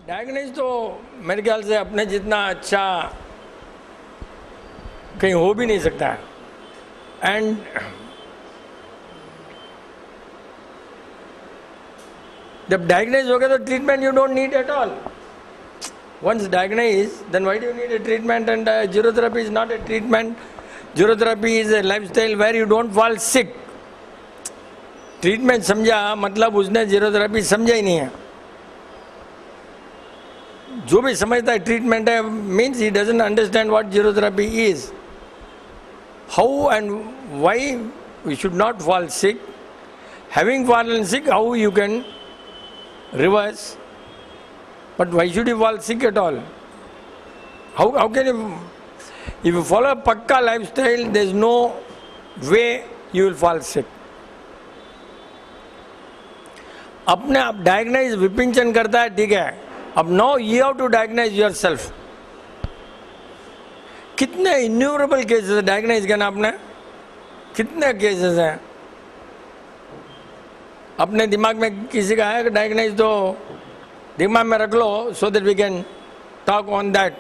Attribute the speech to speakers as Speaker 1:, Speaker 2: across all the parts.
Speaker 1: Diagnose तो मेरे ख्याल से अपने जितना अच्छा कहीं हो भी नहीं सकता है. एंड जब डायग्नोज हो गया तो treatment you don't need at all. Once diagnosed, then why do you need a treatment? And zero therapy is not a treatment. Zero therapy is a lifestyle where you don't fall sick. Treatment समझा मतलब उसने zero therapy समझा ही नहीं है. जो भी समझता है ट्रीटमेंट है means he doesn't understand what zero therapy is. How and why we should not fall sick. Having fallen sick, how you can reverse. But why should you fall sick at all? How can you, if you follow a pakka lifestyle, there is no way you will fall sick. अपने आप diagnose विपिंचन करता है, ठीक है. अब no you have to diagnose yourself. कितने innumerable cases diagnose करना आपने, कितने केसेस हैं. अपने दिमाग में किसी का है डायग्नाइज तो दिमाग में रख लो, so that we can talk on that.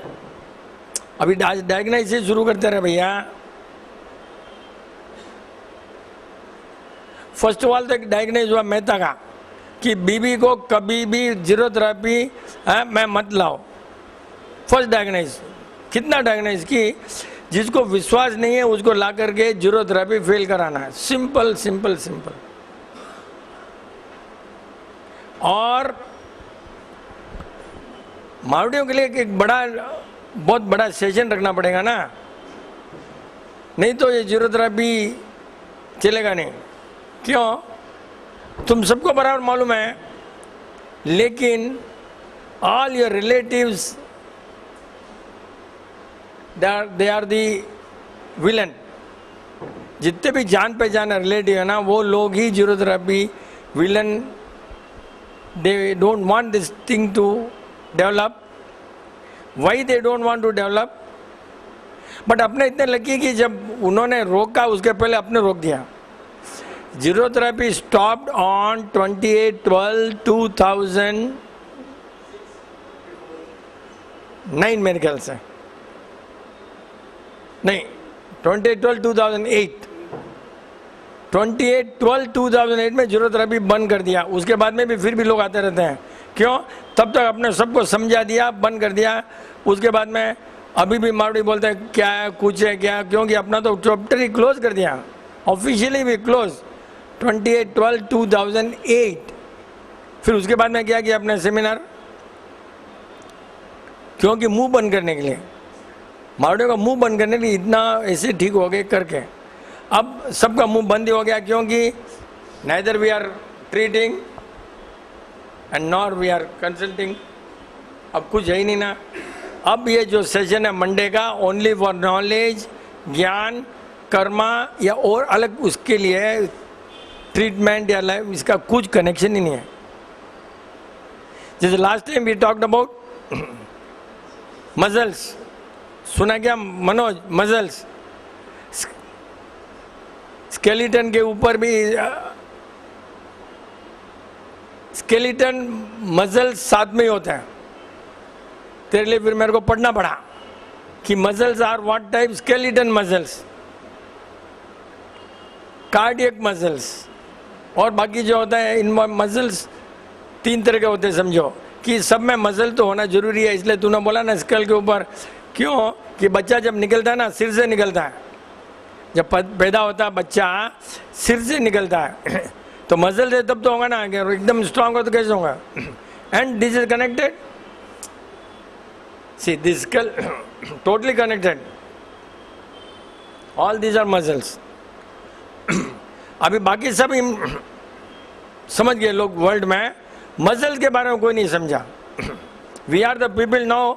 Speaker 1: अभी डायग्नाइसिस शुरू करते रहे भैया. फर्स्ट ऑफ ऑल तक डायग्नाइज हुआ मेहता का कि बीबी को कभी भी जीरो थेरेपी मैं मत लाओ. First diagnose. कितना डायग्नाइज की जिसको विश्वास नहीं है उसको ला करके जीरो थेरेपी फेल कराना है. Simple simple simple. और मावड़ियों के लिए एक बहुत बड़ा सेशन रखना पड़ेगा ना, नहीं तो ये जीरो थेरेपी चलेगा नहीं. क्यों? तुम सबको बराबर मालूम है, लेकिन all your relatives they are the villain. जितने भी जान पहचान रिलेटिव है ना, वो लोग ही zero therapy villain. They don't want this thing to develop. Why they don't want to develop? But अपने इतने लकी कि जब उन्होंने रोका उसके पहले अपने रोक दिया. जीरो थेरेपी स्टॉप्ड ऑन 28/12/2009 मेरे ख्याल से. नहीं, 28/12/2008. 28/12/2008 में जीरो थेरेपी बंद कर दिया. उसके बाद में भी फिर भी लोग आते रहते हैं. क्यों? तब तक अपने सबको समझा दिया, बंद कर दिया. उसके बाद में अभी भी मावड़ी बोलते हैं क्या है, कुछ है क्या, क्योंकि अपना तो चैप्टर ही क्लोज कर दिया. ऑफिशियली भी क्लोज 28/12/2008. फिर उसके बाद में क्या किया अपने सेमिनार, क्योंकि मुंह बंद करने के लिए, मावड़ियों का मुंह बंद करने के लिए इतना ऐसे ठीक हो गए करके. अब सबका मुंह बंद ही हो गया, क्योंकि neither we are treating and nor we are consulting. अब कुछ है ही नहीं ना. अब ये जो सेशन है मंडे का, ओनली फॉर नॉलेज, ज्ञान, कर्मा या और अलग उसके लिए ट्रीटमेंट या लाइफ, इसका कुछ कनेक्शन ही नहीं है. जैसे last time we talked about muscles. सुना क्या मनोज? मसल्स, स्केलेटन के ऊपर भी स्केलेटन मसल्स साथ में ही होता है. तेरे लिए फिर मेरे को पढ़ना पड़ा कि muscles are what type. Skeleton muscles, cardiac muscles, और बाकी जो होता है इन मसल्स 3 तरह के होते हैं. समझो कि सब में मसल तो होना जरूरी है. इसलिए तूने बोला ना स्कल के ऊपर. क्यों? कि बच्चा जब निकलता है ना, सिर से निकलता है. जब पैदा होता है बच्चा, सिर से निकलता है. तो मसल से तब तो होगा ना, एकदम स्ट्रांग हो तो कैसे होगा. And this is connected. See this skull totally connected. All these are muscles. अभी बाकी सब समझ गए लोग वर्ल्ड में. मसल्स के बारे में कोई नहीं समझा. We are the people now.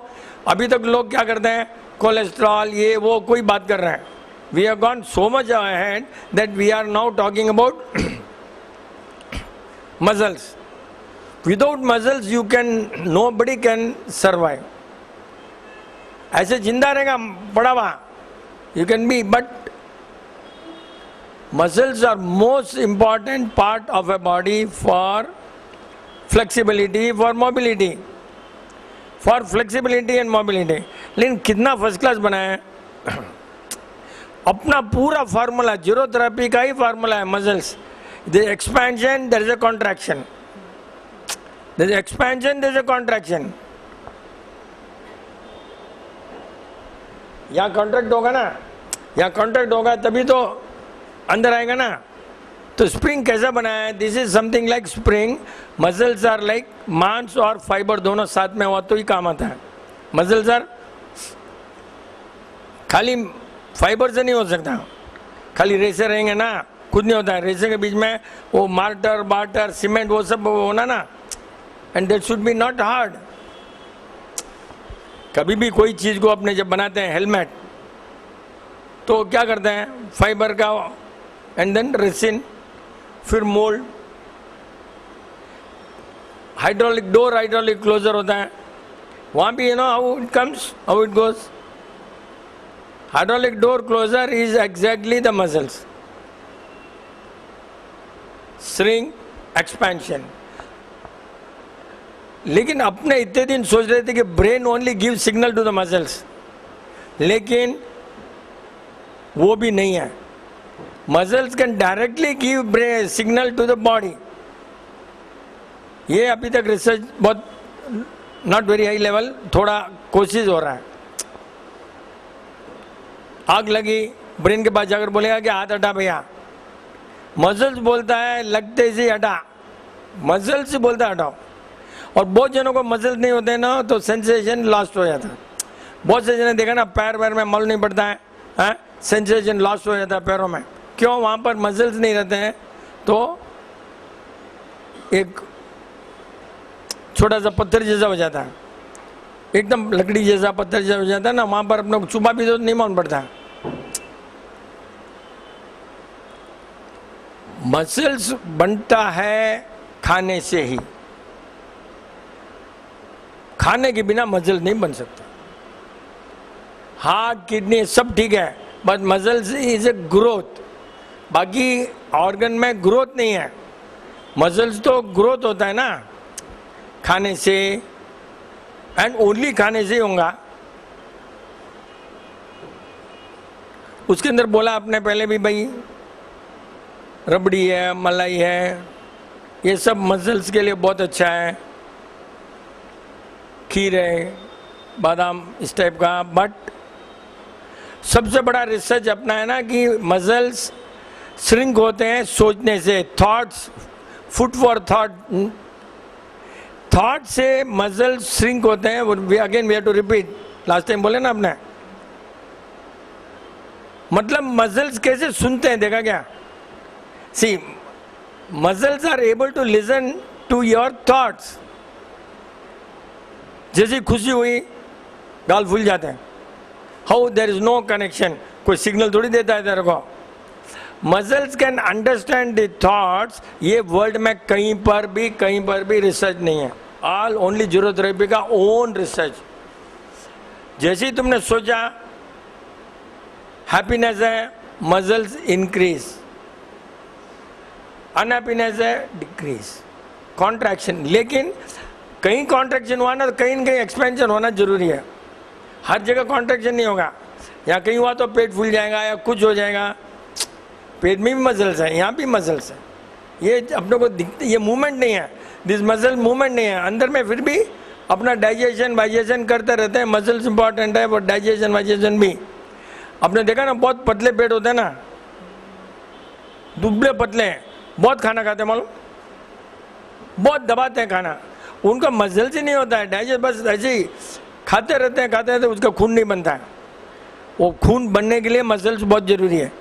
Speaker 1: अभी तक लोग क्या करते हैं, कोलेस्ट्रॉल ये वो कोई बात कर रहे हैं. We have gone so much ahead that we are now talking about muscles. Without muscles you can, nobody can survive. ऐसे जिंदा रहेगा बड़ा हुआ, you can be, but muscles are most important part of a body for flexibility, for mobility. For flexibility and mobility. लेकिन कितना first class बनाया है, अपना पूरा फार्मूला जीरोथेरेपी का ही फार्मूला है। Muscles, there is expansion, there is a contraction, there is expansion, there is a contraction. यहाँ कॉन्ट्रैक्ट होगा ना, यहाँ कॉन्ट्रैक्ट होगा तभी तो अंदर आएगा ना। तो स्प्रिंग कैसा बनाया है, this is something like spring. Muscles are like मांस और फाइबर दोनों साथ में हुआ तो ही काम आता है। मसल्स आर खाली फाइबर से नहीं हो सकता, खाली रेसे रहेंगे ना कुछ नहीं होता है। रेसे के बीच में वो मार्टर बार्टर सीमेंट वो सब होना ना, and that should be not hard. कभी भी कोई चीज़ को अपने जब बनाते हैं हेलमेट तो क्या करते हैं, फाइबर का एंड देन रेसिन, फिर mould, hydraulic door, hydraulic closure होता है। वहाँ भी you know how it comes, how it goes. Hydraulic door closure is exactly the muscles, shrink, expansion. लेकिन अपने इतने दिन सोच रहे थे कि brain only give signal to the muscles, लेकिन वो भी नहीं है। Muscles can directly give signal to the body. ये अभी तक रिसर्च बहुत नॉट वेरी हाई लेवल, थोड़ा कोशिश हो रहा है। आग लगी, ब्रेन के पास जाकर बोलेगा कि हाथ हटा भैया, मसल्स बोलता है लगते से हटा, मसल्स से बोलता है हटाओ। और बहुत जनों को मसल्स नहीं होते ना तो सेंसेशन लॉस्ट हो जाता है। बहुत से जने देखा ना पैर में मल नहीं पड़ता है, सेंसेशन लॉस्ट हो जाता है पैरों में। क्यों, वहाँ पर मसल्स नहीं रहते हैं। तो एक छोटा सा पत्थर जैसा हो जाता है, एकदम लकड़ी जैसा पत्थर जैसा हो जाता है ना, वहाँ पर अपने को चुपा भी तो नहीं मालूम पड़ता है। मसल्स बनता है खाने से ही, खाने के बिना मसल नहीं बन सकता। हार्ट, किडनी सब ठीक है, but muscles is a growth. बाकी ऑर्गन में ग्रोथ नहीं है, मसल्स तो ग्रोथ होता है ना खाने से, एंड ओनली खाने से ही होगा। उसके अंदर बोला आपने पहले भी भाई, रबड़ी है, मलाई है, ये सब मसल्स के लिए बहुत अच्छा है। खीर है, बादाम, इस टाइप का। बट सबसे बड़ा रिसर्च अपना है ना कि मसल्स श्रिंक होते हैं सोचने से, thoughts, food for thought, thought से मसल्स श्रिंक होते हैं। Again we have to repeat, last time बोले ना आपने, मतलब मसल्स कैसे सुनते हैं देखा क्या। See, muscles are able to listen to your thoughts. जैसी खुशी हुई गाल फूल जाते हैं, how there is no connection, कोई सिग्नल थोड़ी देता है तेरे को। Muscles can understand the thoughts. ये वर्ल्ड में कहीं पर भी रिसर्च नहीं है, ऑल ओनली जीरोथेरेपी का ओन रिसर्च। जैसे ही तुमने सोचा हैप्पीनेस है, मसल्स इंक्रीज, अनहैप्पीनेस है डिक्रीज, कॉन्ट्रैक्शन। लेकिन कहीं कॉन्ट्रैक्शन हुआ ना तो कहीं न कहीं एक्सपेंशन होना जरूरी है। हर जगह कॉन्ट्रैक्शन नहीं होगा, या कहीं हुआ तो पेट फूल जाएगा या कुछ हो जाएगा। पेट में भी मसल्स है, यहाँ भी मसल्स है, ये अपने को दिखते, ये मूवमेंट नहीं है, दिस मसल मूवमेंट नहीं है अंदर में, फिर भी अपना डाइजेशन वाइजेशन करते रहते हैं। मसल्स इंपॉर्टेंट है, और डाइजेशन वाइजेशन भी। आपने देखा ना बहुत पतले पेट होते हैं ना, दुबले पतले, बहुत खाना खाते हैं मालूम, बहुत दबाते हैं खाना, उनका मसल्स ही नहीं होता है, डाइजेस्ट बस ऐसे ही खाते रहते हैं, उसका खून नहीं बनता है। वो खून बनने के लिए मसल्स बहुत जरूरी है।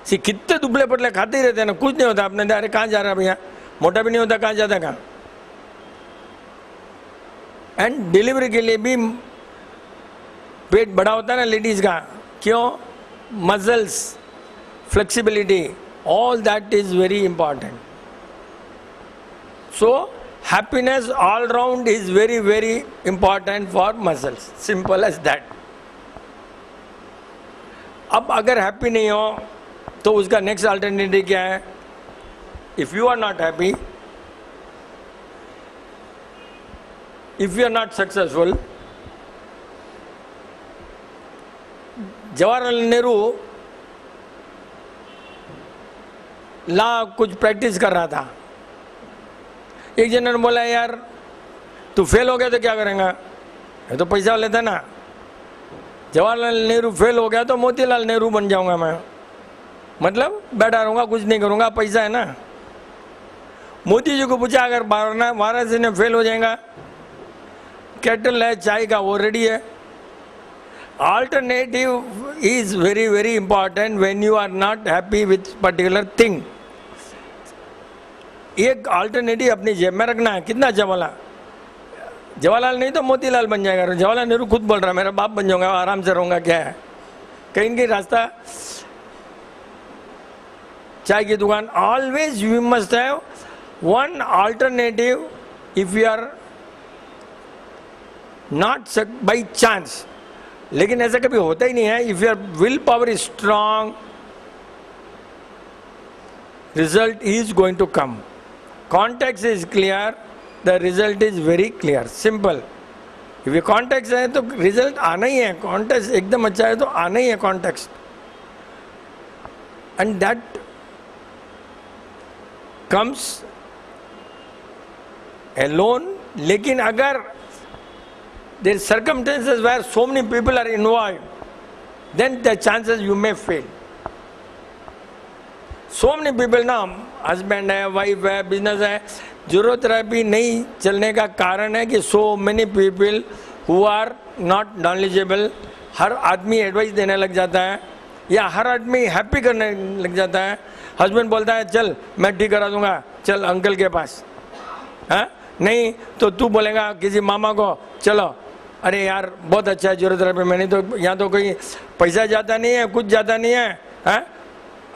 Speaker 1: सी, कितने दुबले पतले खाते ही रहते हैं ना, कुछ नहीं होता। आपने अरे कहाँ जा रहा है भैया, मोटा भी नहीं होता, कहाँ जाता कहाँ। एंड डिलीवरी के लिए भी पेट बड़ा होता है ना लेडीज का, क्यों, muscles, flexibility, all that is very important. So happiness all round is very very important for muscles, simple as that. अब अगर हैप्पी नहीं हो तो उसका नेक्स्ट अल्टरनेटिव क्या है। If you are not happy, if you are not successful, Jawaharlal Nehru ला कुछ प्रैक्टिस कर रहा था। एक जन ने बोला यार तू फेल हो गया तो क्या करेंगा, ये तो पैसा लेता ना। जवाहरलाल नेहरू फेल हो गया तो मोतीलाल नेहरू बन जाऊंगा मैं, मतलब बैठा रहूंगा कुछ नहीं करूंगा, पैसा है ना। मोदी जी को पूछा अगर वाराणसी में फेल हो जाएगा, केटल है चाय का वो रेडी है। Alternative is very very important when you are not happy with particular thing. एक अल्टरनेटिव अपनी जेब में रखना है। कितना अच्छा बोला, जवाहरलाल नहीं तो मोतीलाल बन जाएगा। जवाहरलाल नेहरू खुद बोल रहा है मेरा बाप बन जाऊंगा, आराम से रहूंगा, क्या है कहीं की रास्ता चाय की दुकान। Always you must have one alternative if you are not by chance. लेकिन ऐसा कभी होता ही नहीं है। If your will power is strong, result is going to come. Context is clear, the result is very clear, simple. If ये context है तो रिजल्ट आना ही है। कॉन्टेक्स्ट एकदम अच्छा है तो आना ही है context, and that comes alone. लेकिन अगर there are circumstances where so many people are involved, then the chances you may fail. So many people ना, हस्बैंड है, वाइफ है, बिजनेस है, ज़रूरत नहीं चलने का कारण है कि so many people who are not knowledgeable, हर आदमी एडवाइस देने लग जाता है या हर आदमी हैप्पी करने लग जाता है। हस्बैंड बोलता है चल मैं ठीक करा दूंगा, चल अंकल के पास, हाँ नहीं तो तू बोलेगा किसी मामा को चलो, अरे यार बहुत अच्छा है ज़रूरत है, मैंने तो यहाँ तो कोई पैसा जाता नहीं है, कुछ जाता नहीं है, हाँ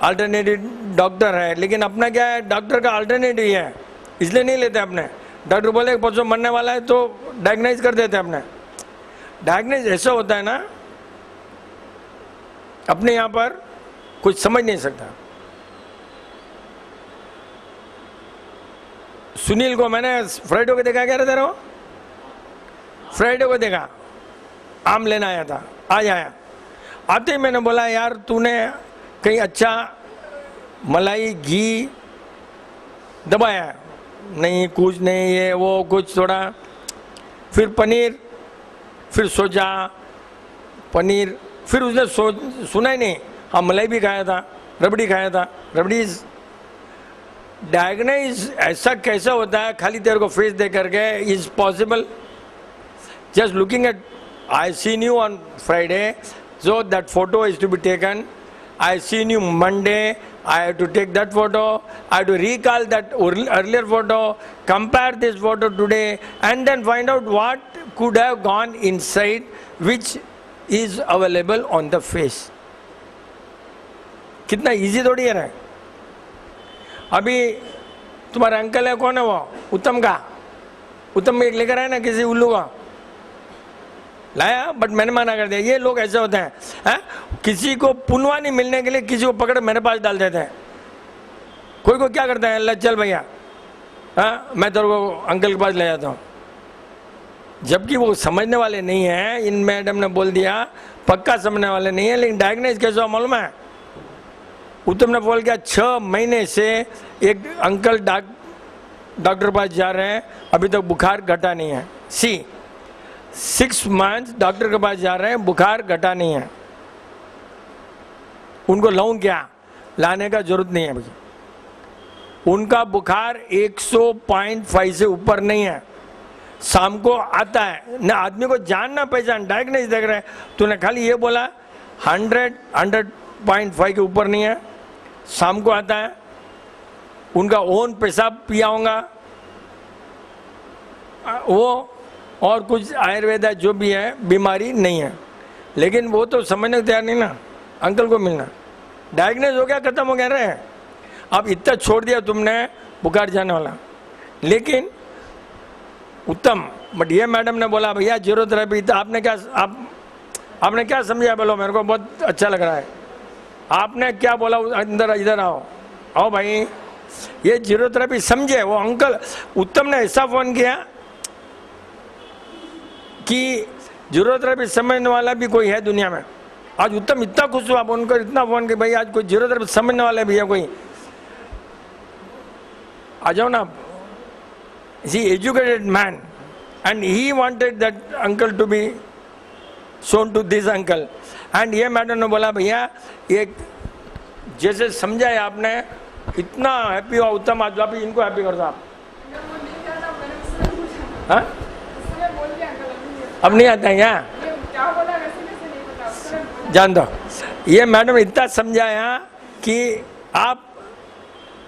Speaker 1: अल्टरनेटिव डॉक्टर है। लेकिन अपना क्या है, डॉक्टर का अल्टरनेटिव है, इसलिए नहीं लेते अपने। डॉक्टर बोले परसों मरने वाला है तो डायग्नाइज कर देते अपने। डायग्नाइज ऐसा होता है ना, अपने यहाँ पर कुछ समझ नहीं सकता। सुनील को मैंने फ्राइडे को देखा, क्या रहता रहो, फ्राइडे को देखा, आम लेना आया था, आज आया। आते ही मैंने बोला यार तूने कहीं अच्छा मलाई घी दबाया है? नहीं कुछ नहीं, ये वो कुछ थोड़ा। फिर पनीर, फिर सोचा पनीर, फिर उसने सुना ही नहीं, हाँ मलाई भी खाया था, रबड़ी खाया था। रबड़ी डायग्नाइज ऐसा कैसा होता है खाली तेरे को फेस दे करके, is possible? Just looking at, I seen you on Friday, so that photo is to be taken. I seen you Monday, I have to take that photo. I have to recall that earlier photo, compare this photo today, and then find out what could have gone inside, which is available on the face. कितना easy थोड़ी है ना। अभी तुम्हारा uncle है, कौन है वो, उत्तम का, उत्तम एक लेकर आया ना किसी उल्लू का, लाया, बट मैंने मना कर दिया। ये लोग ऐसे होते हैं, किसी को पुनवानी मिलने के लिए किसी को पकड़ मेरे पास डाल देते हैं। कोई को क्या करता है, अल्लाह चल भैया, मैं तेरे को अंकल के पास ले जाता हूँ, जबकि वो समझने वाले नहीं हैं। इन मैडम ने बोल दिया पक्का समझने वाले नहीं है, लेकिन डायग्नोज कैसे हुआ मालूम है? उत्तम ने बोल गया 6 महीने से एक अंकल डॉक्टर पास जा रहे हैं, अभी तक बुखार घटा नहीं है। 6 मंथ्स डॉक्टर के पास जा रहे हैं, बुखार घटा नहीं है। उनको लाऊं क्या? लाने का जरूरत नहीं है भाई। उनका बुखार 100.5 से ऊपर नहीं है, शाम को आता है ना। आदमी को जान ना पहचान, डायग्नोज देख रहे हैं, तूने खाली ये बोला 100.5 के ऊपर नहीं है, शाम को आता है। उनका ओन पेशाब पिया होगा वो, और कुछ आयुर्वेदा जो भी है बीमारी नहीं है, लेकिन वो तो समझने को तैयार नहीं ना। अंकल को मिलना, डायग्नोज हो गया, खत्म हो गया रहे। अब इतना छोड़ दिया तुमने, बुखार जाने वाला। लेकिन उत्तम, बट ये मैडम ने बोला भैया जीरोथेरेपी, तो आपने क्या समझा? बोलो, मेरे को बहुत अच्छा लग रहा है। आपने क्या बोला? अंदर इधर आओ भाई, ये जीरोथेरेपी समझे। वो अंकल उत्तम ने ऐसा फोन किया, कि जीरोथेरेपी समझने वाला भी कोई है दुनिया में। आज उत्तम इतना खुश हुआ उनको, इतना फोन कि भाई आज कोई जीरोथेरेपी समझने वाला भी है कोई, आ जाओ ना। He educated man and he wanted that uncle to be shown to this uncle, and ये मैडम ने बोला भैया ये जैसे समझा है आपने, इतना हैप्पी हुआ उत्तम। आज आप इनको हैप्पी कर दो आप। हाँ अब नहीं आता है क्या, जान दो। ये मैडम इतना समझाया कि आप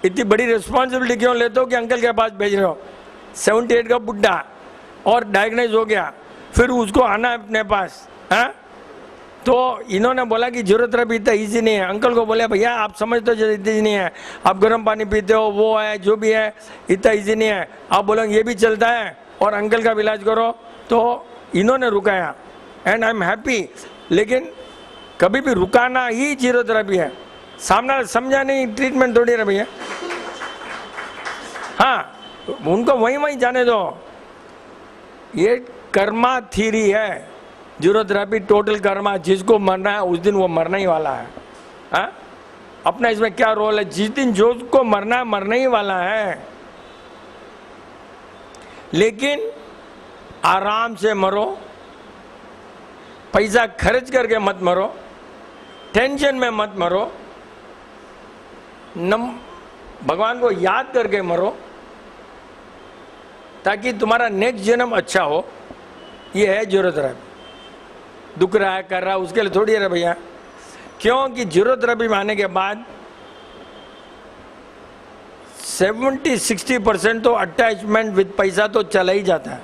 Speaker 1: इतनी बड़ी रिस्पॉन्सिबिलिटी क्यों लेते हो कि अंकल के पास भेज रहे हो। 78 का बुढ़ा और डायग्नोज हो गया, फिर उसको आना है अपने पास। हाँ तो इन्होंने बोला कि जीरोथेरेपी इतना ईजी नहीं है। अंकल को बोले भैया आप समझते हो इतनी नहीं है, आप गर्म पानी पीते हो, वो है जो भी है, इतना ईजी नहीं है। आप बोलोगे ये भी चलता है और अंकल का इलाज करो, तो इन्होंने रुकाया एंड आई एम हैप्पी। लेकिन कभी भी रुकाना ही जीरोथेरेपी है। सामने समझा नहीं ट्रीटमेंट थोड़ी है भैया। हाँ उनको वहीं जाने दो। ये कर्मा थ्योरी है जीरोथेरेपी, टोटल कर्मा। जिसको मरना है उस दिन वो मरना ही वाला है। हाँ अपना इसमें क्या रोल है, जिस दिन जो को मरना है मरना ही वाला है। लेकिन आराम से मरो, पैसा खर्च करके मत मरो, टेंशन में मत मरो, भगवान को याद करके मरो, ताकि तुम्हारा नेक्स्ट जन्म अच्छा हो। ये है जीरोथेरेपी। दुख रहा है कर रहा है उसके लिए थोड़ी है भैया। क्योंकि जीरोथेरेपी में आने के बाद 70-60% तो अटैचमेंट विद पैसा तो चला ही जाता है।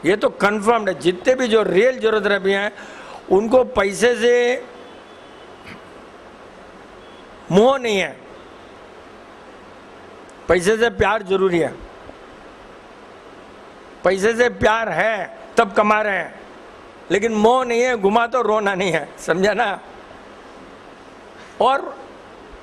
Speaker 1: ये तो कंफर्म्ड है। जितने भी जो रियल जीरोथेरेपी हैं उनको पैसे से मोह नहीं है, पैसे से प्यार जरूरी है। पैसे से प्यार है तब कमा रहे हैं, लेकिन मोह नहीं है, घुमा तो रोना नहीं है, समझा ना। और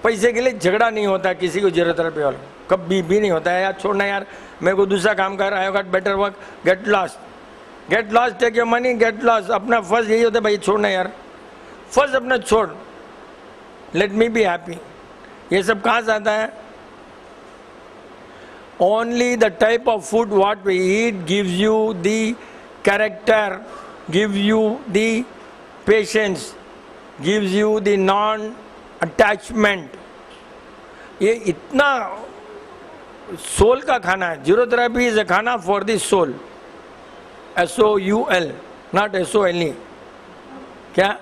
Speaker 1: पैसे के लिए झगड़ा नहीं होता किसी को जीरोथेरेपी वाला, कभी भी नहीं होता है। यार छोड़ना यार, मेरे को दूसरा काम कर, I got better work, get lost, take your money, get lost. अपना फर्स्ट यही होता है भाई, छोड़ना यार, फर्स्ट अपना छोड़, लेट मी बी हैप्पी। ये सब कहाँ से आता है? Only the type of food what we eat gives you the character, gives you the patience, gives you the non-attachment. ये इतना सोल का खाना है। जीरोथेरेपी is a khana for the soul, SOUL, not SOLE। क्या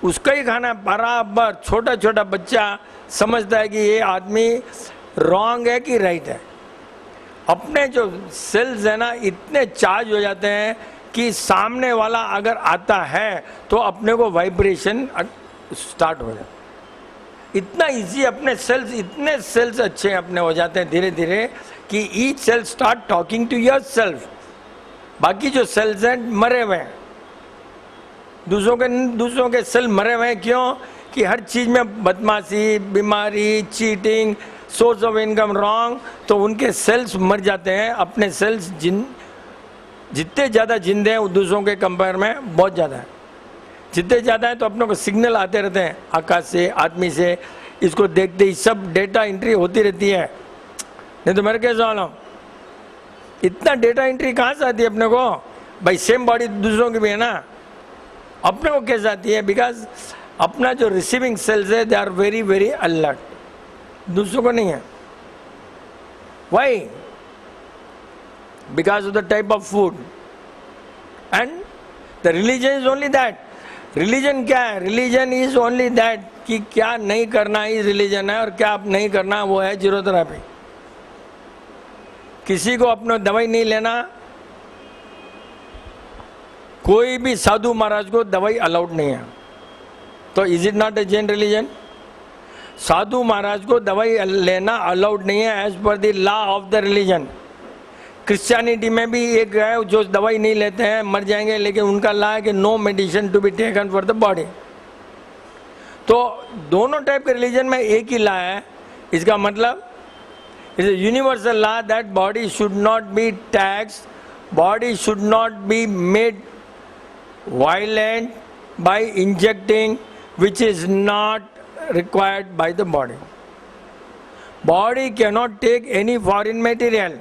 Speaker 1: उसका ही खाना बराबर। छोटा छोटा बच्चा समझता है कि ये आदमी रॉन्ग है कि राइट है। अपने जो सेल्स है ना इतने चार्ज हो जाते हैं कि सामने वाला अगर आता है तो अपने को वाइब्रेशन स्टार्ट हो जाता है। इतना इजी अपने सेल्स, इतने सेल्स अच्छे अपने हो जाते हैं धीरे धीरे कि each cell start talking to yourself. बाकी जो सेल्स हैं मरे हुए हैं, दूसरों के सेल मरे हुए हैं। क्यों? कि हर चीज में बदमाशी, बीमारी, cheating, source of income wrong, तो उनके सेल्स मर जाते हैं। अपने सेल्स जितने ज़्यादा जिंदे हैं दूसरों के कंपेयर में बहुत ज़्यादा है। जितने ज़्यादा है तो अपनों को सिग्नल आते रहते हैं आकाश से, आदमी से। इसको देखते ही सब डेटा एंट्री होती रहती है। नहीं तो मेरे कैसे वाला इतना डेटा एंट्री कहाँ से आती है अपने को? भाई सेम बॉडी दूसरों की भी है ना, अपने को कैसे आती है? बिकॉज अपना जो रिसीविंग सेल्स है they are very very alert, दूसरों को नहीं है। Why? Because of the type of food and the religion is only that. Religion क्या है? रिलीजन इज ओनली दैट कि क्या नहीं करना इस रिलीजन है और क्या आप नहीं करना वो है जीरोथेरेपी। किसी को अपना दवाई नहीं लेना, कोई भी साधु महाराज को दवाई अलाउड नहीं है। तो is it not a Jain religion? साधु महाराज को दवाई लेना अलाउड नहीं है as per the law of the religion. Christianity में भी एक है जो दवाई नहीं लेते हैं मर जाएंगे, लेकिन उनका लॉ है कि no medicine to be taken for the body. तो दोनों टाइप के रिलीजन में एक ही लॉ है। इसका मतलब it's a universal law that body should not be tax, body should not be made violent by injecting which is not required by the body. Body cannot take any foreign material.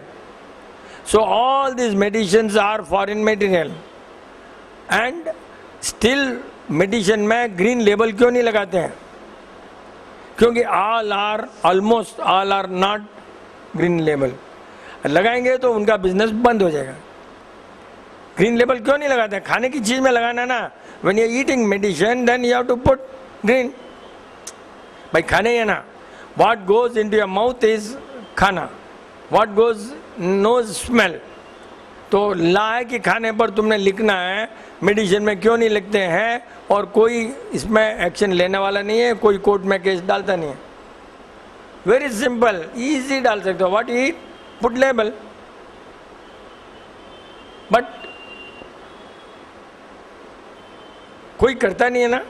Speaker 1: So all these medicines are foreign material. And still medicine में green label क्यों नहीं लगाते हैं? क्योंकि almost all are not green label. लगाएंगे तो उनका business बंद हो जाएगा. ग्रीन लेबल क्यों नहीं लगाते हैं? खाने की चीज में लगाना ना. When you are eating medicine then you have to put green. भाई खाने है ना. What goes into your mouth is khana. What goes nose smell. तो ला है कि खाने पर तुमने लिखना है, मेडिसिन में क्यों नहीं लिखते हैं? और कोई इसमें एक्शन लेने वाला नहीं है, कोई कोर्ट में केस डालता नहीं है. वेरी सिंपल, इजी डाल सकते हो. What eat, put label. But कोई करता नहीं है ना,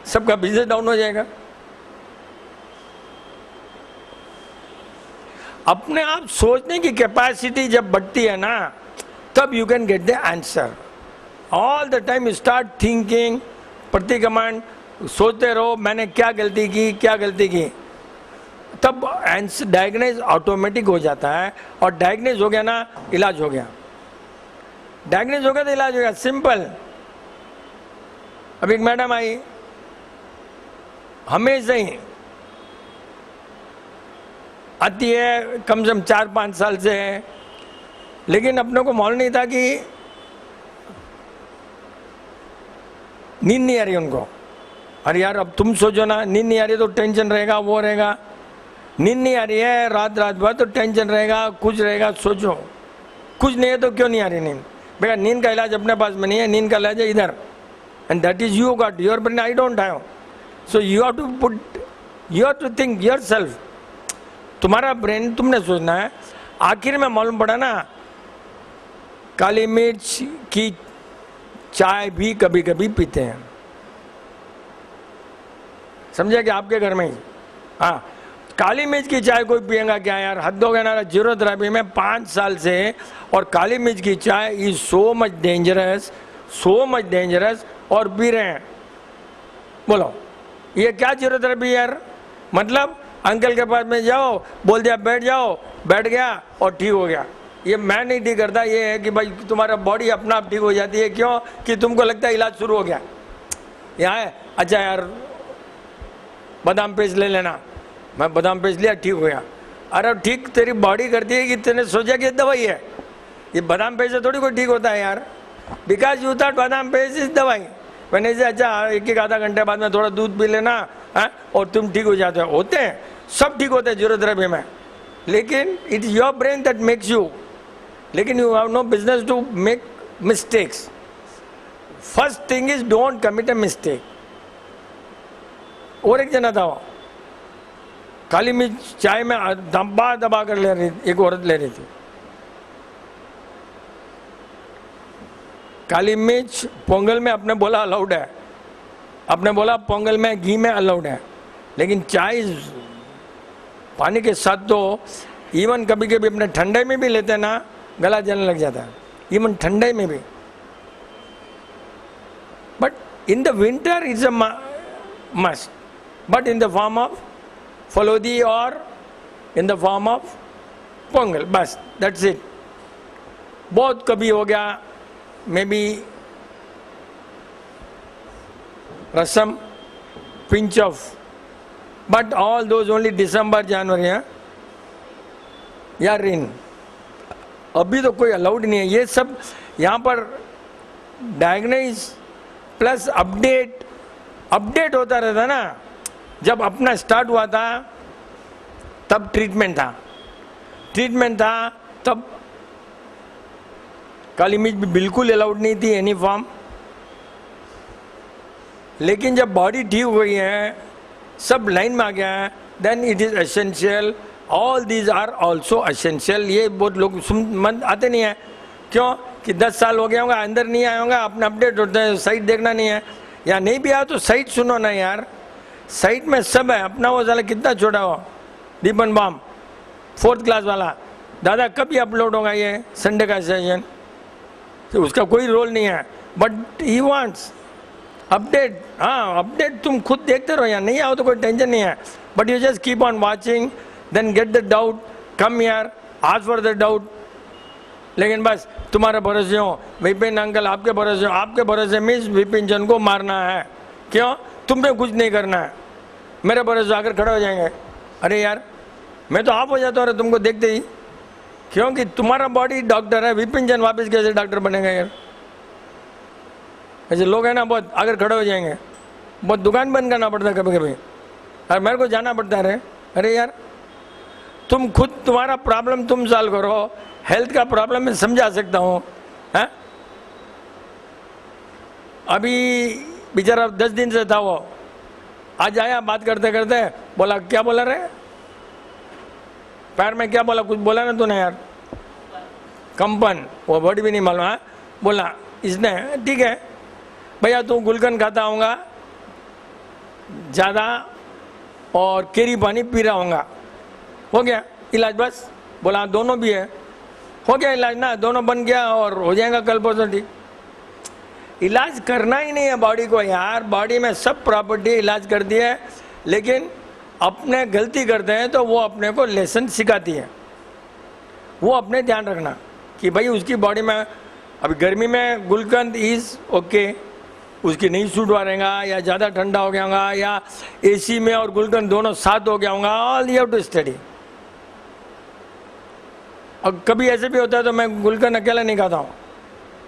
Speaker 1: सबका बिजनेस डाउन हो जाएगा. अपने आप सोचने की कैपेसिटी जब बढ़ती है ना, तब you can get the answer. All the time you start thinking, प्रति कमांड सोचते रहो मैंने क्या गलती की, क्या गलती की. तब आंसर डायग्नोज ऑटोमेटिक हो जाता है. और डायग्नोज हो गया ना, इलाज हो गया. डायग्नोज हो गया तो इलाज हो गया. सिंपल. अब एक मैडम आई, हमेशा ही आती है, कम से कम 4-5 साल से है, लेकिन अपने को मालूम नहीं था कि नींद नहीं आ रही उनको. अरे यार अब तुम सोचो ना, नींद नहीं आ रही तो टेंशन रहेगा, वो रहेगा. नींद नहीं आ रही है रात भर तो टेंशन रहेगा, कुछ रहेगा. सोचो कुछ नहीं है तो क्यों नहीं आ रही नींद? भैया नींद का इलाज अपने पास में नहीं है, नींद का इलाज है इधर. And that is you got your brain, I don't have. So you have to put, you have to think yourself. तुम्हारा ब्रेन तुमने सोचना है. आखिर में मालूम पड़ा ना, काली मिर्च की चाय भी कभी कभी पीते हैं. समझे कि आपके घर में ही. हाँ, काली मिर्च की चाय कोई पिएगा क्या यार? हद हो गया ना. जीरोथेरेपी में 5 साल से, और काली मिर्च की चाय is so much dangerous, so much dangerous, और पी रहे हैं. बोलो ये क्या जीरोथेरेपी यार? मतलब अंकल के पास में जाओ, बोल दिया बैठ जाओ, बैठ गया और ठीक हो गया. ये मैं नहीं ठीक करता. ये है कि भाई तुम्हारा बॉडी अपना आप ठीक हो जाती है. क्यों? कि तुमको लगता है इलाज शुरू हो गया. यहाँ है, अच्छा यार बादाम पेस्ट ले लेना. मैं बादाम पेस्ट लिया, ठीक हो गया. अरे ठीक तेरी बॉडी करती है कि तेने सोचा कि दवाई है. ये बादाम पेस्ट से थोड़ी कोई ठीक होता है यार. बिकॉज यू थॉट बादाम पेस्ट इज दवाई. मैंने से अच्छा एक आधा घंटे बाद में थोड़ा दूध पी लेना है और तुम ठीक हो जाते हो. होते हैं, सब ठीक होते हैं जीरोथेरेपी में. लेकिन it is your brain that makes you. लेकिन you have no business to make mistakes. First thing is don't commit a mistake. और एक जना था, काली मिर्च चाय में दबा दबा कर ले रही, एक औरत ले रही थी. काली मिर्च पोंगल में अपने बोला अलाउड है, अपने बोला पोंगल में घी में अलाउड है, लेकिन चाय पानी के साथ तो इवन कभी कभी अपने ठंडे में भी लेते हैं ना, गला जलने लग जाता है. इवन ठंडे में भी. But in the winter is a must. But in the form of फलोदी और in the form of Pongal, बस दैट्स इट. बहुत कभी हो गया maybe rasam, pinch of, but all those only December, January. या रेन. अभी तो कोई अलाउड नहीं है. ये सब यहाँ पर डायग्नोज प्लस अपडेट होता रहता ना. जब अपना स्टार्ट हुआ था तब ट्रीटमेंट था तब काली मिर्च भी बिल्कुल अलाउड नहीं थी एनी फॉर्म. लेकिन जब बॉडी ठीक हो गई है, सब लाइन में आ गया है, then it is essential. All these are also essential. ये बहुत लोग मन आते नहीं है. क्यों? कि 10 साल हो गया होगा, अंदर नहीं आया होगा, अपना अपडेट होते हैं, साइट देखना नहीं है. या नहीं भी आया तो साइट सुनो ना यार. साइट में सब है. अपना वो साला कितना छोटा हो, दीपन बम 4th क्लास वाला, दादा कब ये अपलोड होगा ये संडे का सेशन? तो उसका कोई रोल नहीं है. But he wants update. हाँ, अपडेट तुम खुद देखते रहो, या नहीं आओ तो कोई टेंशन नहीं है, but you just keep on watching, then get the doubt, come here, ask for the doubt. लेकिन बस तुम्हारे भरोसे हो विपिन अंकल, आपके भरोसे हो, आपके भरोसे मीन्स विपिन जन को मारना है. क्यों? तुमने कुछ नहीं करना है, मेरे भरोसे आकर खड़े हो जाएंगे. अरे यार, मैं तो आप हो जाता हूँ तुमको देखते ही, क्योंकि तुम्हारा बॉडी डॉक्टर है. विपिन जन वापस कैसे डॉक्टर बनेगा यार? ऐसे लोग हैं ना, बहुत आकर खड़े हो जाएंगे, बहुत दुकान बंद करना पड़ता है कभी कभी, और मेरे को जाना पड़ता है. अरे यार, तुम खुद तुम्हारा प्रॉब्लम तुम सॉल्व करो. हेल्थ का प्रॉब्लम मैं समझा सकता हूँ. अभी बेचारा 10 दिन से था, वो आज आया, बात करते करते बोला, क्या बोला रे पैर में, क्या बोला, कुछ बोला ना तूने यार, कंपन, वो वर्ड भी नहीं मालूम है. बोला इसने, ठीक है भैया तू गुलकंद खाता होगा ज़्यादा और केरी पानी पी रहा होगा, हो गया इलाज. बस बोला दोनों भी है, हो गया इलाज ना, दोनों बन गया और हो जाएगा कल परसों ठीक. इलाज करना ही नहीं है बॉडी को यार, बॉडी में सब प्रॉपर्टी इलाज करती है, लेकिन अपने गलती करते हैं तो वो अपने को लेसन सिखाती है. वो अपने ध्यान रखना कि भाई उसकी बॉडी में अभी गर्मी में गुलकंद इज ओके, उसकी नहीं सूट रहेगा, या ज़्यादा ठंडा हो गया होगा, या एसी में और गुलकंद दोनों साथ हो गया होगा. All you have to study. और कभी ऐसे भी होता है तो मैं गुलकंद अकेला नहीं खाता हूँ,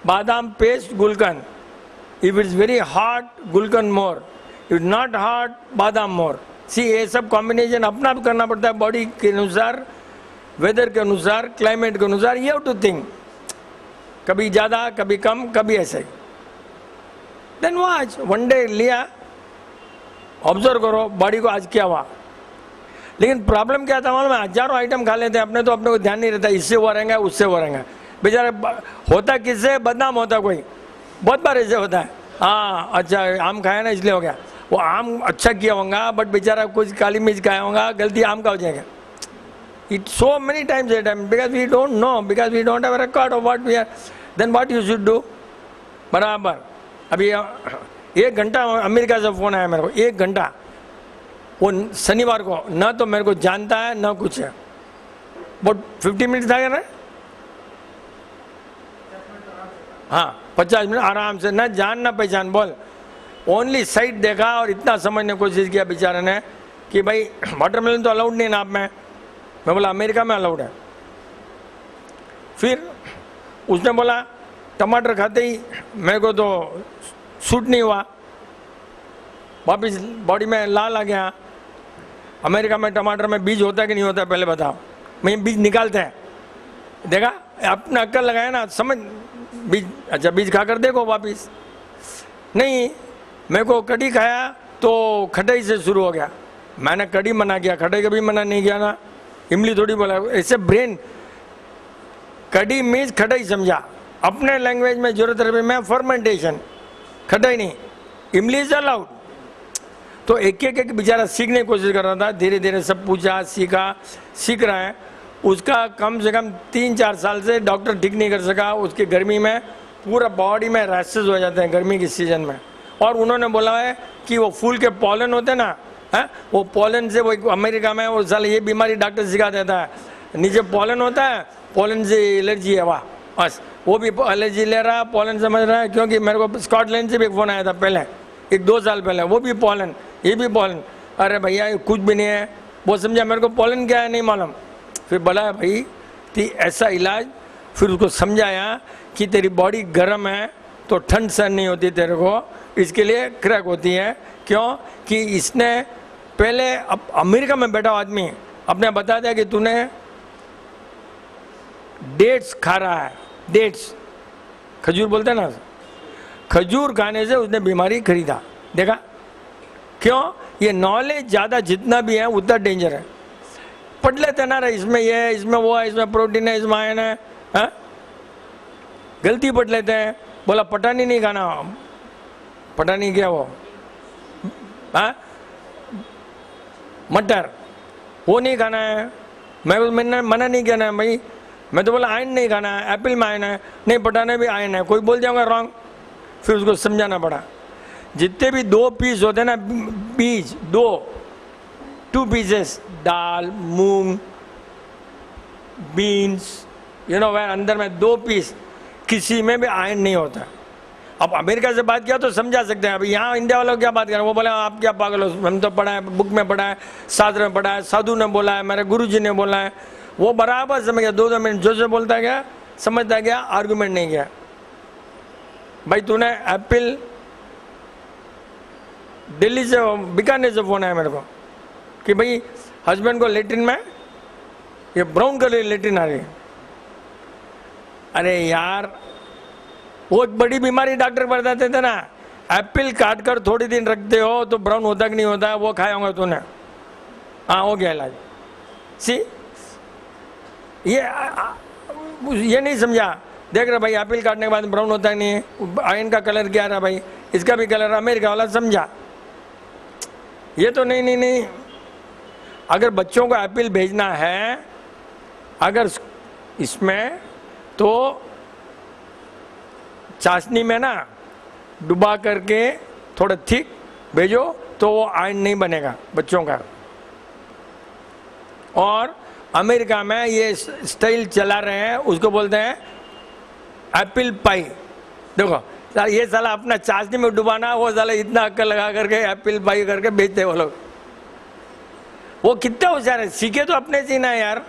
Speaker 1: बादाम paste gulkand. If it's very hot gulkand more, if not hot बादाम मोर. सी ये सब कॉम्बिनेशन अपना आप करना पड़ता है बॉडी के अनुसार, वेदर के अनुसार, क्लाइमेट के अनुसार. यू हैव टू थिंक, कभी ज़्यादा कभी कम कभी ऐसे. देन वॉच वन डे लिया, ऑब्जर्व करो बॉडी को आज क्या हुआ. लेकिन प्रॉब्लम क्या था मालूम है, हजारों आइटम खा लेते हैं, अपने तो अपने को ध्यान नहीं रहता, इससे वो रहेंगे उससे वो रहेंगे. बेचारे होता किससे बदनाम होता कोई, बहुत बार ऐसे होता है. हाँ अच्छा आम खाया ना इसलिए हो गया, वो आम अच्छा किया होगा बट बेचारा कुछ काली मिर्च खाया होगा, गलती आम का हो जाएगा. It so many times at time, because we don't know, because we don't have a record of what we are. Then what you should do. बराबर अभी 1 घंटा अमेरिका से फ़ोन आया मेरे को, 1 घंटा, वो शनिवार को, ना तो मेरे को जानता है ना कुछ है, बट 50 मिनट था ना, हाँ 50 मिनट आराम से, ना जान ना पहचान, बोल ओनली साइट देखा और इतना समझने की कोशिश किया बेचारे ने कि भाई वाटरमेलन तो अलाउड नहीं ना आप में. मैं बोला अमेरिका में अलाउड है. फिर उसने बोला टमाटर खाते ही मेरे को तो सूट नहीं हुआ, वापिस बॉडी में लाल आ गया. अमेरिका में टमाटर में बीज होता है कि नहीं होता है पहले बताओ. मैं बीज निकालते हैं, देखा अपना अक्ल लगाया ना, समझ बीज, अच्छा बीज खाकर देखो वापिस. नहीं, मेरे को कड़ी खाया तो खटाई से शुरू हो गया, मैंने कड़ी मना किया, खटाई कभी मना नहीं किया ना, इमली थोड़ी बोला. ऐसे ब्रेन कड़ी मीन्स खटाई समझा, अपने लैंग्वेज में जरूरत रहे मैं फर्मेंटेशन, खटाई नहीं. इमली इज अलाउड. तो एक एक बेचारा सीखने की कोशिश कर रहा था, धीरे धीरे सब पूछा, सीखा, सीख रहा है. उसका कम से कम 3-4 साल से डॉक्टर ठीक नहीं कर सका. उसकी गर्मी में पूरा बॉडी में रैशेज हो जाते हैं गर्मी की सीजन में. और उन्होंने बोला है कि वो फूल के पॉलन होते हैं ना, है वो पॉलन से, वो अमेरिका में वो साल ये बीमारी डॉक्टर सिखा देता है, नीचे पॉलन होता है, पॉलन से एलर्जी है वाह, बस वो भी एलर्जी ले रहा है, पॉलन समझ रहा है. क्योंकि मेरे को स्कॉटलैंड से भी एक फ़ोन आया था पहले, 1-2 साल पहले, वो भी पॉलन, ये भी पॉलन. अरे भैया ये कुछ भी नहीं है, वो समझा मेरे को पॉलन क्या है नहीं मालूम. फिर बोला भाई कि ऐसा इलाज, फिर उसको समझाया कि तेरी बॉडी गर्म है तो ठंड सहन नहीं होती तेरे को, इसके लिए क्रैक होती है. क्यों कि इसने पहले अब अमेरिका में बैठा आदमी अपने बता दिया कि तूने डेट्स खा रहा है, डेट्स खजूर बोलते हैं ना, खजूर खाने से उसने बीमारी खरीदा. देखा क्यों, ये नॉलेज ज़्यादा जितना भी है उतना डेंजर है. पढ़ लेते ना रे, इसमें ये है, इसमें वो है, इसमें प्रोटीन है, इसमें आयन है, हाँ? गलती पढ़ लेते हैं. बोला पटानी नहीं खाना, पटानी क्या वो, हाँ मटर, वो नहीं खाना है. मैंने मना नहीं किया ना भाई, मैं तो बोला आयन नहीं खाना है, एप्पल में आयन है, नहीं पटाने भी आयन है. कोई बोल जाऊंगा रॉन्ग, फिर उसको समझाना पड़ा। जितने भी 2 पीस होते हैं ना, बीज 2 पीसेस, दाल, मूंग, बीन्स, वह अंदर में 2 पीस, किसी में भी आयरन नहीं होता। अब अमेरिका से बात किया तो समझा सकते हैं। अभी यहाँ इंडिया वालों क्या बात कर रहे हैं, वो बोले आप क्या पागल हो, हम तो पढ़ा है, बुक में पढ़ा है, शास्त्र में पढ़ा है, साधु ने बोला है, मेरे गुरु जी ने बोला है। वो बराबर समझ गया, 2 मिनट जो बोलता गया, समझता गया, आर्गूमेंट नहीं किया। भाई तूने एप्पल, दिल्ली से, बीकानेर से फोन आया मेरे को कि भाई हस्बैंड को लेटरिन में ये ब्राउन कलर लेटरिन आ रही है। अरे यार, वो एक बड़ी बीमारी डॉक्टर बताते थे ना, एप्पल काट कर थोड़ी दिन रखते हो तो ब्राउन होता कि नहीं होता, वो खाया होगा तूने, हाँ हो गया इलाज। सी ये नहीं समझा, देख रहे भाई एप्पल काटने के बाद ब्राउन होता नहीं है, आयन का कलर क्या रहा भाई, इसका भी कलर, अमेरिका वाला समझा। ये तो नहीं। अगर बच्चों को एप्पल भेजना है अगर इसमें, तो चाशनी में ना डुबा करके थोड़ा थिक भेजो, तो वो आयन नहीं बनेगा बच्चों का। और अमेरिका में ये स्टाइल चला रहे हैं, उसको बोलते हैं एप्पल पाई। देखो ये साला अपना चाशनी में डुबाना, वो साला इतना अक्ल लगा करके एप्पल पाई करके बेचते वो लोग। वो कितना होशियार है, सीखे तो अपने से ना यार,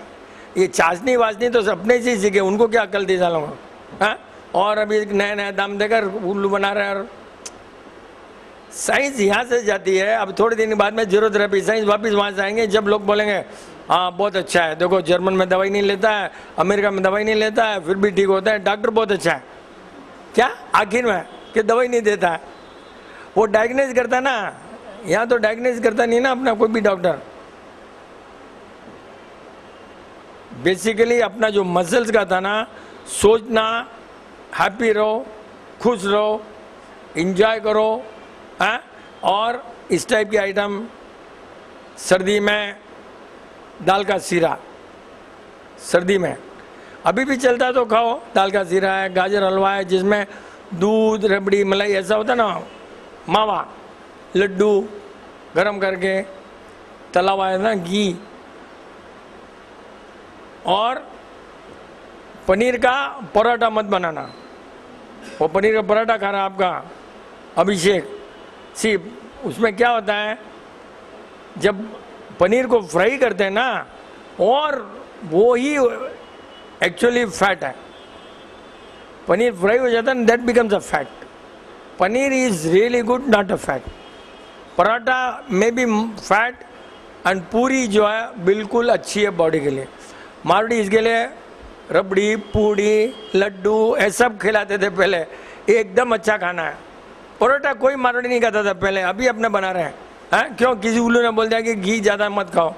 Speaker 1: ये चाशनी वाशनी तो अपने से ही सीखे, उनको क्या अक्ल दी सालों को, हाँ? और अभी नया दाम देकर उल्लू बना रहे हैं। और साइंस यहाँ से जाती है, अब थोड़े दिन बाद में जीरोथेरेपी साइंस वापस वहाँ से आएंगे, जब लोग बोलेंगे हाँ बहुत अच्छा है, देखो जर्मन में दवाई नहीं लेता है, अमेरिका में दवाई नहीं लेता है, फिर भी ठीक होता है, डॉक्टर बहुत अच्छा है। क्या आखिर में कि दवाई नहीं देता है, वो डायग्नोज करता है ना, यहाँ तो डायग्नोज करता नहीं ना अपना कोई भी डॉक्टर। बेसिकली अपना जो मसल्स का था ना, सोचना, हैप्पी रहो, खुश रहो, इंजॉय करो, हाँ? और इस टाइप की आइटम, सर्दी में दाल का सीरा, सर्दी में अभी भी चलता है तो खाओ, दाल का सीरा है, गाजर हलवा है जिसमें दूध, रबड़ी, मलाई ऐसा होता है ना, मावा, लड्डू गरम करके तला हुआ है ना, घी। और पनीर का पराठा मत बनाना, वो पनीर का पराठा खा रहा है आपका अभिषेक, सी उसमें क्या होता है, जब पनीर को फ्राई करते हैं ना, और वो ही एक्चुअली फैट है, पनीर फ्राई हो जाता है, that becomes a fat. Paneer is really good, not a fat. Paratha में भी फैट, एंड पूरी जो है बिल्कुल अच्छी है बॉडी के लिए। मारवाड़ी इसके लिए रबड़ी, पूड़ी, लड्डू ये सब खिलाते थे पहले, एकदम अच्छा खाना है। परोठा कोई मारवाड़ी नहीं खाता था पहले, अभी अपने बना रहे हैं, हाँ? क्यों? किसी उल्लू ने बोल दिया कि घी ज़्यादा मत खाओ,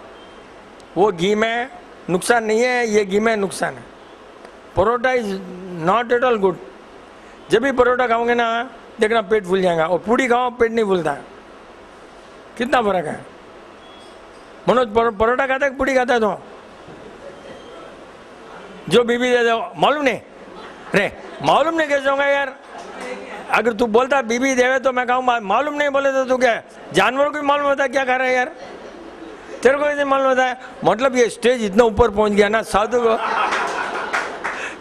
Speaker 1: वो घी में नुकसान नहीं है, ये घी में नुकसान है। Paratha is not at all good. जब भी परोठा खाओगे ना, देखना पेट फूल जाएगा, और पूड़ी खाओ पेट नहीं फूलता है। कितना फर्क है। मनोज परोठा खाता है पूड़ी खाता है? तो जो बीबी दे दो, मालूम नहीं, अरे मालूम नहीं कैसे होगा यार। अगर तू बोलता बीबी देवे तो मैं कहूँ मालूम नहीं, बोले तो तू क्या जानवर को भी मालूम होता है क्या खा रहा है यार, तेरे को कैसे मालूम होता है? मतलब ये स्टेज इतना ऊपर पहुंच गया ना, साधु को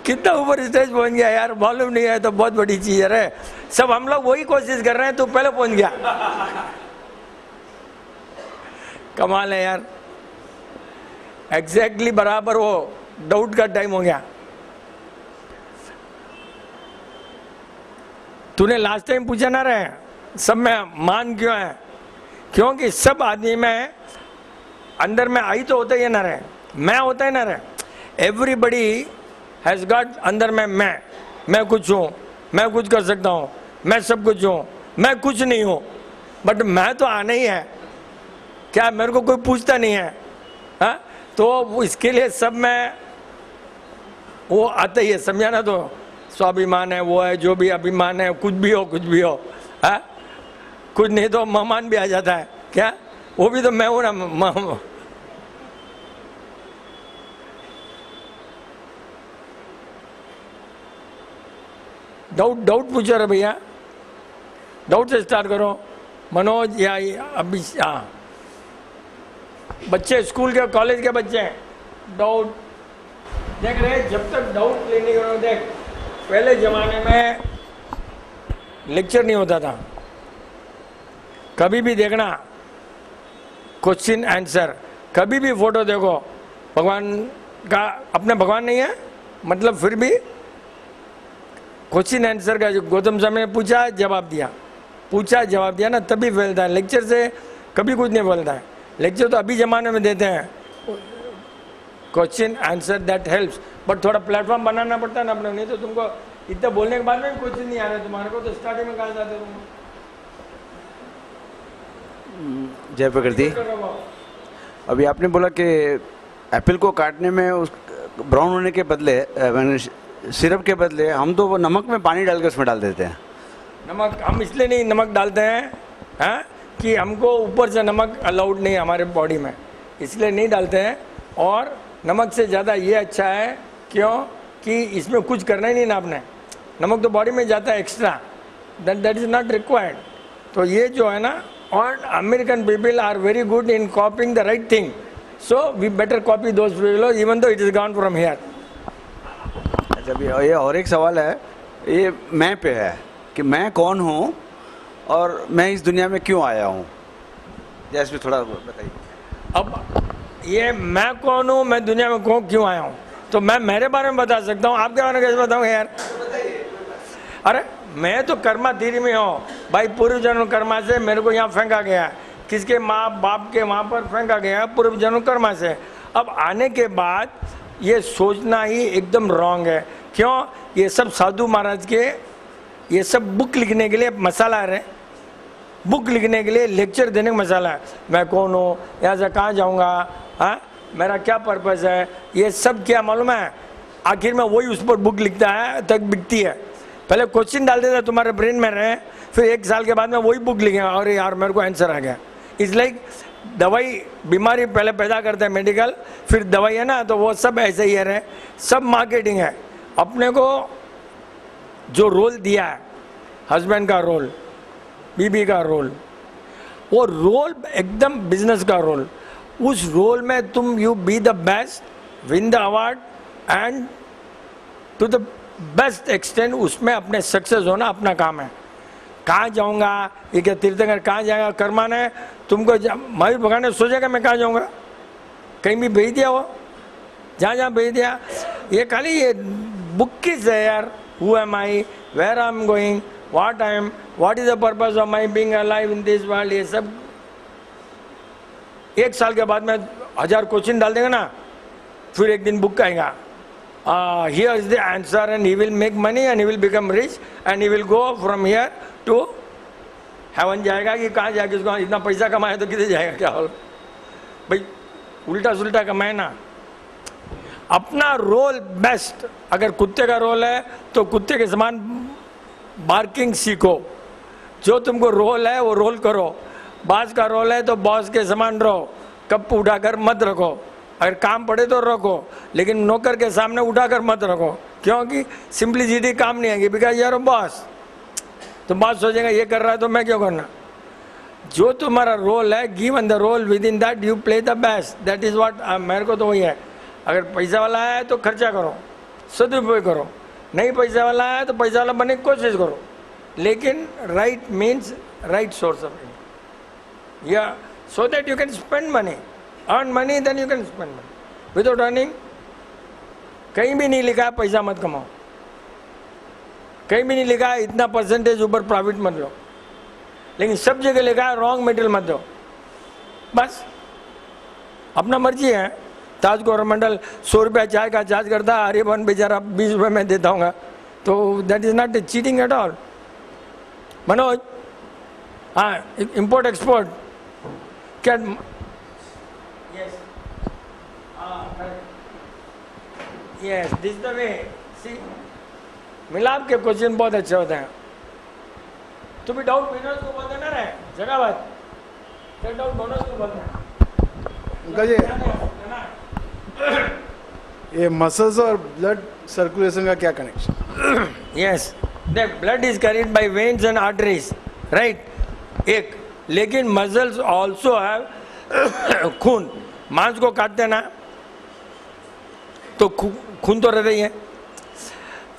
Speaker 1: कितना ऊपर स्टेज पहुंच गया यार, मालूम नहीं है तो बहुत बड़ी चीज है। सब हम लोग वही कोशिश कर रहे हैं, तू पहले पहुंच गया। कमाल है यार, एग्जैक्टली बराबर वो डाउट का टाइम हो गया। तूने लास्ट टाइम पूछा ना रहे सब में मान क्यों है? क्योंकि सब आदमी में अंदर में आई तो होता ही ना रहे, मैं होता है ना रहे। एवरीबडी हैज गॉट अंदर में मैं कुछ हूँ, मैं कुछ कर सकता हूँ, मैं सब कुछ हूँ, मैं कुछ नहीं हूँ, बट मैं तो आना ही है। क्या मेरे को कोई पूछता नहीं है, हाँ? तो इसके लिए सब में वो आता ही है, समझा ना? तो स्वाभिमान है, वो है, जो भी अभिमान है, कुछ भी हो, हाँ? कुछ नहीं तो मेहमान भी आ जाता है, क्या वो भी तो मैं हूं ना। डाउट पूछो रे भैया, डाउट से स्टार्ट करो। मनोज या अभी, हाँ, बच्चे स्कूल के कॉलेज के बच्चे हैं, डाउट देख रहे, जब तक डाउट लेने के, देख पहले ज़माने में लेक्चर नहीं होता था, कभी भी देखना क्वेश्चन आंसर, कभी भी फोटो देखो, भगवान का, अपने भगवान नहीं है मतलब फिर भी क्वेश्चन आंसर का, जो गौतम समय ने पूछा जवाब दिया, पूछा जवाब दिया ना, तभी फैलता है। लेक्चर से कभी कुछ नहीं फैलता है। लेक्चर तो अभी ज़माने में देते हैं, question answer that helps, but थोड़ा प्लेटफॉर्म बनाना पड़ता है ना अपने, नहीं तो तुमको इतना बोलने के बाद में क्वेश्चन नहीं आ रहा तुम्हारे को, तो स्टार्टिंग में कहा जाते तुम।
Speaker 2: जय प्रकृति, अभी आपने बोला कि एप्पल को काटने में उस ब्राउन होने के बदले, सिरप के बदले हम तो वो नमक में पानी डाल के उसमें डाल देते हैं।
Speaker 1: नमक हम इसलिए नहीं नमक डालते हैं, हाँ, कि हमको ऊपर से नमक अलाउड नहीं है हमारे बॉडी में, इसलिए नहीं डालते हैं। और नमक से ज़्यादा ये अच्छा है, क्यों कि इसमें कुछ करना ही नहीं ना आपने, नमक तो बॉडी में जाता है extra, that is not required. तो ये जो है ना, और American people are very good in copying the right thing, so we better copy those people even though it is gone from here.
Speaker 2: अच्छा, अभी ये और एक सवाल है, ये मैं पे है कि मैं कौन हूँ और मैं इस दुनिया में क्यों आया हूँ, या इसमें थोड़ा बताइए।
Speaker 1: अब ये मैं कौन हूँ, मैं दुनिया में क्यों आया हूँ, तो मैं मेरे बारे में बता सकता हूँ, आपके बारे में कैसे बताऊँ यार। अरे मैं तो कर्मा थीरी में हूँ भाई, पूर्व जन्म कर्मा से मेरे को यहाँ फेंका गया, किसके माँ बाप के वहाँ पर फेंका गया, पूर्व जन्म कर्मा से। अब आने के बाद ये सोचना ही एकदम रॉन्ग है। क्यों? ये सब साधु महाराज के, ये सब बुक लिखने के लिए मसाला है, बुक लिखने के लिए, लेक्चर देने का मसाला है। मैं कौन हूँ, यहाँ से कहाँ जाऊँगा, हाँ, मेरा क्या पर्पज़ है, ये सब क्या मालूम है, आखिर में वही उस पर बुक लिखता है, तक बिकती है। पहले क्वेश्चन डाल देता तुम्हारे ब्रेन में रहे, फिर 1 साल के बाद में वही बुक लिखेगा, और यार मेरे को आंसर आ गया। इट्स लाइक दवाई, बीमारी पहले पैदा करते हैं मेडिकल, फिर दवाई है ना, तो वो सब ऐसे ही है, सब मार्केटिंग है। अपने को जो रोल दिया है, हस्बैंड का रोल, बीबी का रोल, वो रोल एकदम बिजनेस का रोल, उस रोल में तुम you be the best, win the award and to the best extent, उसमें अपने सक्सेस होना अपना काम है। कहाँ जाऊँगा, ये क्या तीर्थंकर कहाँ जाएगा, कर्मान है तुमको, महावीर भगवान ने सोचेगा मैं कहाँ जाऊँगा, कहीं भी भेज दिया वो, जहाँ जहाँ भेज दिया। ये खाली ये बुक किस है यार, who am I, where I am going, what is the purpose of my being alive in this world, ये सब 1 साल के बाद में 1000 क्वेश्चन डाल देगा ना, फिर एक दिन बुक आएगा, here is the answer and he will make money and he will become rich and he will go from here to heaven। जाएगा कि कहाँ जाएगा, किसको इतना पैसा कमाया तो किधर जाएगा, क्या हो भाई, उल्टा सुल्टा कमाए ना। अपना रोल बेस्ट, अगर कुत्ते का रोल है तो कुत्ते के समान बार्किंग सीखो, जो तुमको रोल है वो रोल करो। बॉस का रोल है तो बॉस के समान रहो, कप उठाकर मत रखो, अगर काम पड़े तो रखो, लेकिन नौकर के सामने उठाकर मत रखो, क्योंकि सिंपलिसिटी काम नहीं आएगी, बिकॉज यार बॉस, तो बॉस सोचेगा ये कर रहा है तो मैं क्यों करना। जो तुम्हारा रोल है, given the role, within that you play the best, that is what. मेरे को तो वही है, अगर पैसा वाला है तो खर्चा करो, सदुपयोग करो, नहीं पैसा वाला है तो पैसा वाला बनने की कोशिश करो, लेकिन right means right source of income, या so that you can spend money, earn money, then you can spend money. Without earning कहीं भी नहीं लिखा है पैसा मत कमाओ, कहीं भी नहीं लिखा है इतना परसेंटेज ऊपर प्रॉफिट मत लो, लेकिन सब जगह लिखा है रॉन्ग मटेरियल मत दो, बस अपना मर्जी है। ताज कोरमंडल 100 रुपया चाय का चार्ज करता है, हरिभवन बेचारा 20 रुपये में देता हूँ, तो that is not cheating at all. Manoj, हाँ, इम्पोर्ट एक्सपोर्ट क्या, यस दिस द वे, सी मिलाप के क्वेश्चन बहुत अच्छे होते हैं। तू भी डाउट बोनस को बोलते ना रे, जगह बात क्या डाउट बोनस को बोलते हैं
Speaker 3: ये मसल्स और ब्लड सर्कुलेशन का क्या connection?
Speaker 1: Yes, the blood is carried bye veins and arteries, right एक, लेकिन मसल्स ऑल्सो हैव खून, मांस को काटते ना तो खून तो रहता ही है।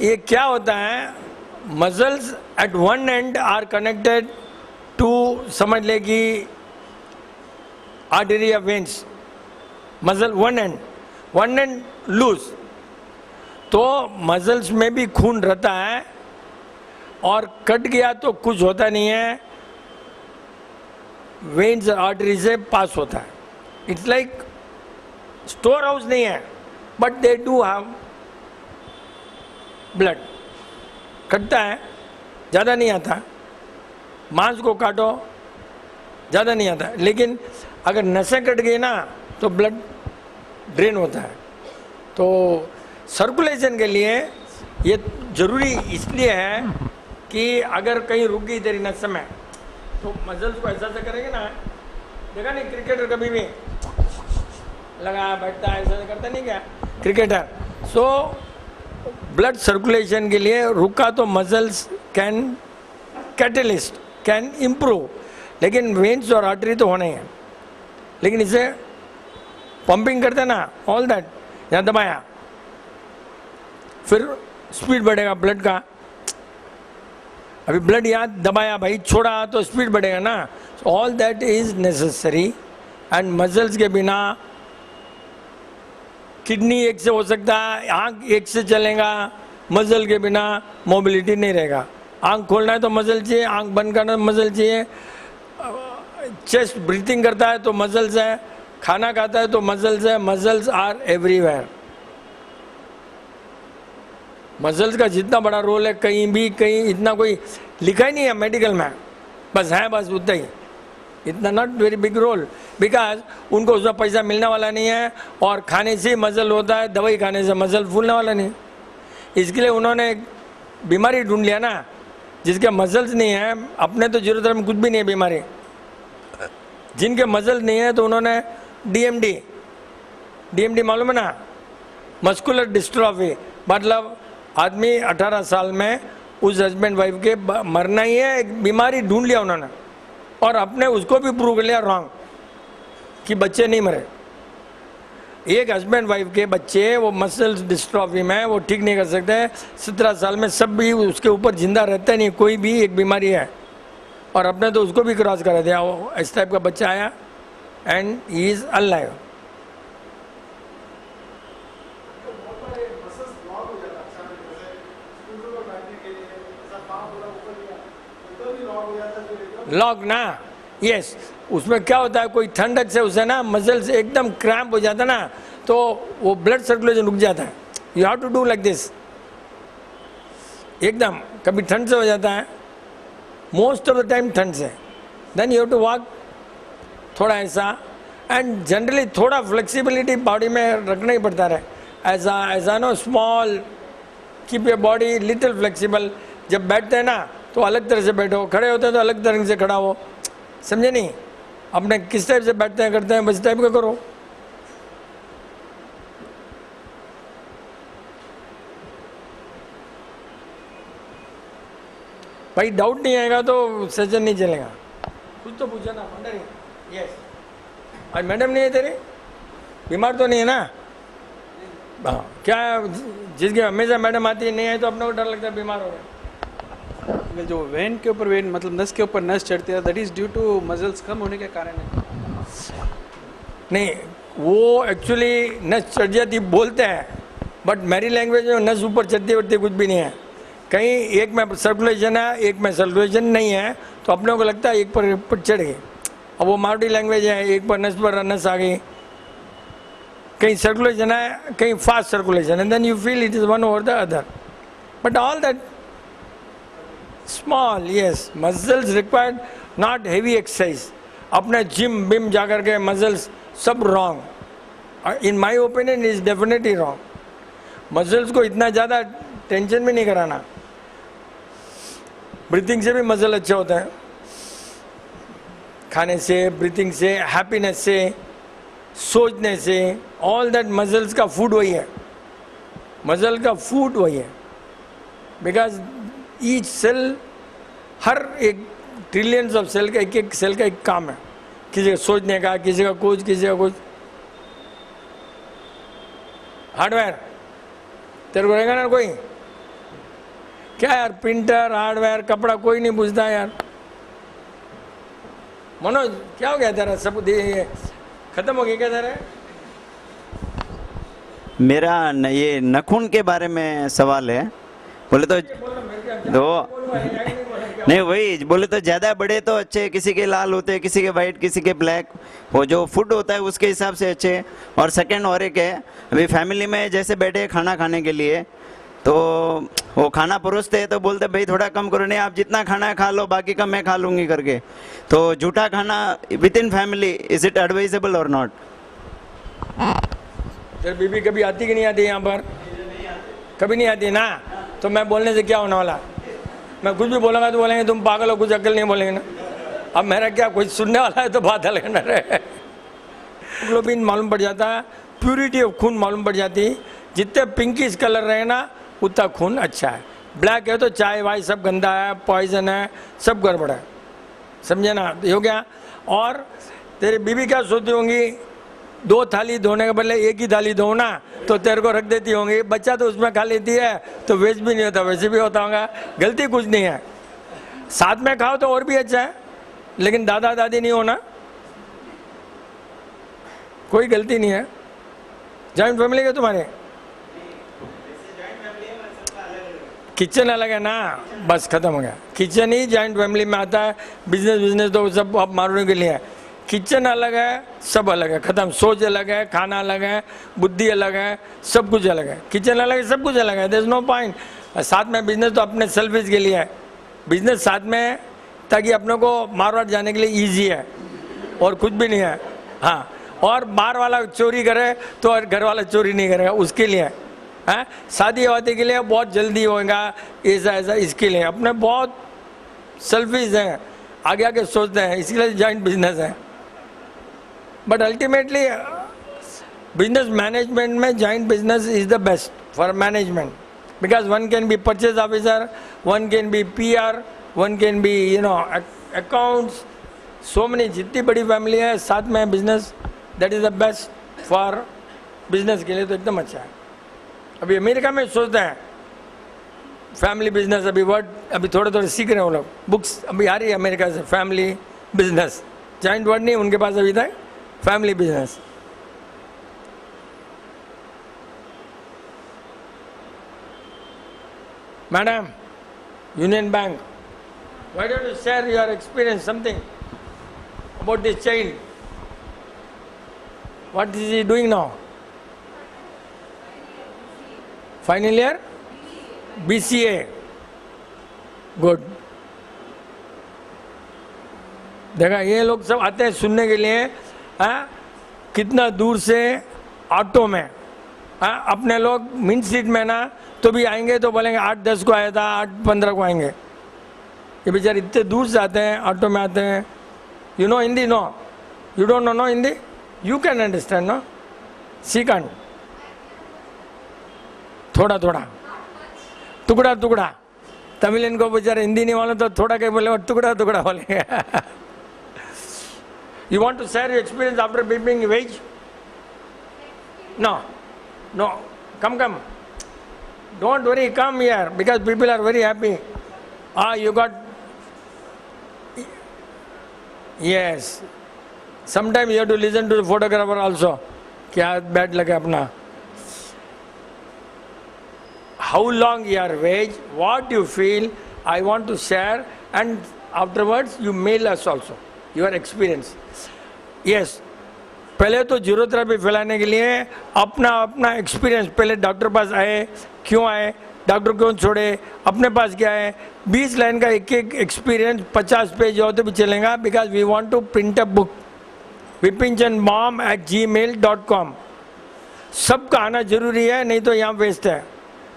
Speaker 1: ये क्या होता है, muscles at one end are connected to, समझ ले कि आर्टरी या veins, muscle one end loose, तो मसल्स में भी खून रहता है और कट गया तो कुछ होता नहीं है, वेन्स आर्टरी से पास होता है। इट्स लाइक स्टोर हाउस नहीं है, but they do have blood, कटता है, ज़्यादा नहीं आता, मांस को काटो ज़्यादा नहीं आता, लेकिन अगर नसें कट गई ना तो ब्लड ड्रेन होता है। तो सर्कुलेशन के लिए ये ज़रूरी इसलिए है कि अगर कहीं रुक गई तेरी नस में तो मसल्स को ऐसा करेंगे ना, देखा नहीं क्रिकेटर कभी भी लगा बैठता है, ऐसा करता नहीं क्या क्रिकेटर। सो ब्लड सर्कुलेशन के लिए रुका तो muscles can catalyst can improve, लेकिन वेन्स और आर्टरी तो होने हैं, लेकिन इसे पंपिंग करते ना ऑल दैट, यहाँ दबाया फिर स्पीड बढ़ेगा ब्लड का, अभी ब्लड यहाँ दबाया भाई छोड़ा तो स्पीड बढ़ेगा ना, all that is necessary. And muscles के बिना किडनी एक से हो सकता है, आँख एक से चलेगा, मसल के बिना मोबिलिटी नहीं रहेगा। आँख खोलना है तो मसल चाहिए, आँख बंद करना तो मसल चाहिए, चेस्ट ब्रीथिंग करता है तो मसल्स है, खाना खाता है तो मसल्स है, मसल्स आर एवरीवेयर। मसल्स का जितना बड़ा रोल है कहीं भी, कहीं इतना कोई लिखा ही नहीं है मेडिकल में, बस है बस उतना ही, इतना not very big role, because उनको उसमें पैसा मिलने वाला नहीं है और खाने से मसल होता है, दवाई खाने से मसल फूलने वाला नहीं। इसके लिए उन्होंने एक बीमारी ढूंढ लिया ना जिसके मसल्स नहीं है, अपने तो जीरो में कुछ भी नहीं है बीमारी, जिनके मसल्स नहीं है तो उन्होंने डीएमडी मालूम है ना, मस्कुलर डिस्ट्रॉफी, मतलब आदमी 18 साल में उस हस्बैंड वाइफ के मरना ही है, एक बीमारी ढूंढ लिया उन्होंने और अपने उसको भी प्रूव कर लिया रॉन्ग कि बच्चे नहीं मरे। एक हस्बैंड वाइफ के बच्चे वो मसल डिस्ट्रॉफी में वो ठीक नहीं कर सकते, 17 साल में सब भी उसके ऊपर जिंदा रहता नहीं, कोई भी एक बीमारी है, और अपने तो उसको भी क्रॉस करा दिया, वो इस टाइप का बच्चा आया and he is alive. Lock ना, यस, उसमें क्या होता है, कोई ठंडक से उसे ना मसल्स एकदम क्रैम्प हो जाता ना तो वो ब्लड सर्कुलेशन रुक जाता है। You have to do like this, एकदम कभी ठंड से हो जाता है, मोस्ट ऑफ द टाइम ठंड से, then you have to walk थोड़ा ऐसा, एंड जनरली थोड़ा फ्लेक्सिबिलिटी बॉडी में रखना ही पड़ता है, ऐसा no small, keep your body little flexible. जब बैठते हैं ना तो अलग तरह से बैठो, खड़े होते हैं तो अलग तरह से खड़ा हो, समझे नहीं, अपने किस टाइप से बैठते हैं करते हैं बस टाइप का करो। भाई डाउट नहीं आएगा तो सेशन नहीं चलेगा, कुछ तो पूछा ना मैडम। यस, आज मैडम नहीं है तेरी, बीमार तो नहीं है ना? हाँ, क्या जिसकी हमेशा मैडम आती है नहीं है तो अपने को डर लगता है बीमार हो गया।
Speaker 3: जो वेन के ऊपर वेन मतलब नस के ऊपर नस चढ़ती है, that is due to muscles कम होने के कारण है।
Speaker 1: नहीं, वो एक्चुअली नस चढ़ जाती बोलते हैं, बट मेरी लैंग्वेज में नस ऊपर चढ़ती उठती कुछ भी नहीं है। कहीं एक में सर्कुलेशन है, एक में सर्कुलेशन नहीं है, तो अपने को लगता है एक पर चढ़ गई। अब वो मारवाड़ी लैंग्वेज है, एक पर नस आ गई, कहीं सर्कुलेशन है, कहीं fast circulation, and then you feel it is one over the other, but all that small, yes, muscles required not heavy exercise. अपने जिम बिम जाकर के मसल्स सब wrong, in my opinion is definitely wrong. Muscles को इतना ज़्यादा tension भी नहीं कराना, ब्रीथिंग से भी मसल अच्छा होता है, खाने से, ब्रीथिंग से, हैप्पीनेस से, सोचने से, ऑल दैट मसल्स का फूड वही है, मसल का फूड वही है, बिकॉज ईच सेल, हर एक ट्रिलियंस ऑफ सेल का एक एक सेल का एक काम है, किसी का सोचने का, किसी का कुछ, किसी का कुछ। हार्डवेयर तेरे को रहेगा ना कोई, क्या यार, प्रिंटर, हार्डवेयर, कपड़ा, कोई नहीं पूछता यार। मनोज क्या हो गया तेरा, सब खत्म हो गया क्या तेरा?
Speaker 4: मेरा ये नखून के बारे में सवाल है। बोले तो नहीं, वही बोले तो ज़्यादा बड़े तो अच्छे, किसी के लाल होते हैं, किसी के वाइट, किसी के ब्लैक, वो जो फूड होता है उसके हिसाब से अच्छे। और सेकंड और एक है, अभी फैमिली में जैसे बैठे खाना खाने के लिए, तो वो खाना परोसते हैं तो बोलते भाई थोड़ा कम करो, नहीं आप जितना खाना है खा लो, बाकी का मैं खा लूँगी करके। तो झूठा खाना with in family, is it advisable और नॉट?
Speaker 1: तेरी बीबी कभी आती कि नहीं आती यहाँ पर? कभी नहीं आती ना, तो मैं बोलने से क्या होने वाला? मैं कुछ भी बोलूँगा तो बोलेंगे तुम पागल हो, कुछ अक्ल नहीं, बोलेंगे ना। अब मेरा क्या, कोई सुनने वाला है तो बात अलग न रहे। हीमोग्लोबिन मालूम पड़ जाता है, प्यूरिटी ऑफ खून मालूम पड़ जाती। जितने पिंकिश कलर रहे ना उतना खून अच्छा है। ब्लैक है तो चाय वाय सब गंदा है, पॉइजन है, सब गड़बड़ है, समझे ना? हो गया। और तेरी बीबी क्या सोचती होंगी, 2 थाली धोने के बदले 1 ही थाली धो ना, तो तेरे को रख देती होंगी। बच्चा तो उसमें खा लेती है तो वेस्ट भी नहीं होता, वैसे भी होता होगा। गलती कुछ नहीं है, साथ में खाओ तो और भी अच्छा है, लेकिन दादा दादी नहीं होना, कोई गलती नहीं है। जॉइंट फैमिली है तुम्हारे? किचन अलग है ना, बस खत्म हो गया। किचन ही जॉइंट फैमिली में आता है। बिजनेस तो सब आप मारने के लिए है। किचन अलग है, सब अलग है, खत्म। सोच अलग है, खाना अलग है, बुद्धि अलग है, सब कुछ अलग है। किचन अलग है, सब कुछ अलग है, देयर इज नो पॉइंट। साथ में बिजनेस तो अपने सेल्फिश के लिए है, बिजनेस साथ में, ताकि अपने को मारवाड़ जाने के लिए ईजी है, और कुछ भी नहीं है। हाँ, और बाहर वाला चोरी करे तो घर वाला चोरी नहीं करेगा, उसके लिए है। शादी वादी के लिए बहुत जल्दी होगा, ऐसा ऐसा, इसके लिए अपने बहुत सेल्फिश हैं, आगे आगे सोचते हैं, इसके लिए जॉइंट बिजनेस है। बट अल्टीमेटली बिजनेस मैनेजमेंट में joint business is the best for management, because one can be purchase officer, one can be PR, one can be accounts, so many. जितनी बड़ी फैमिली है साथ में business, that is the best for business के लिए, तो एकदम अच्छा है। अभी अमेरिका में सोचते हैं फैमिली बिजनेस, अभी वर्ड अभी थोड़े थोड़े सीख रहे हैं वो लोग, बुक्स अभी आ रही है अमेरिका से, फैमिली बिजनेस। जॉइंट वर्ड नहीं उनके पास अभी तक, family business. Madam, union bank, why don't you share your experience, something about this child? What is he doing now? Final year? BCA. Good. देखा, ये लोग सब आते हैं सुनने के लिए, कितना दूर से ऑटो में, अपने लोग मिड सीट में ना तो भी आएंगे तो बोलेंगे 8-10 को आया था, 8-15 को आएंगे। ये बेचारे इतने दूर से आते हैं, ऑटो में आते हैं। You know Hindi? No, you don't know Hindi? You can understand, no? See can, थोड़ा थोड़ा, टुकड़ा टुकड़ा। तमिल इनको बेचारे हिंदी नहीं मालूम तो थोड़ा कहीं बोले, टुकड़ा टुकड़ा बोलेंगे। You want to share your experience after being wage? No, no, come. Don't worry, come here, because people are very happy. You got, yes. Sometimes you have to listen to the photographer also. क्या bad लगे अपना. How long your wage, what you feel, I want to share, and afterwards you mail us also your experience. Yes, पहले तो जीरोथेरेपी फैलाने के लिए अपना experience, पहले डॉक्टर पास आए, क्यों आए, डॉक्टर क्यों छोड़े, अपने पास क्या है, 20 लाइन का एक एक्सपीरियंस, 50 पेज हो तो भी चलेगा, because we want to print a book. vipinchandmom@gmail.com. सबका आना जरूरी है, नहीं तो यहाँ वेस्ट है.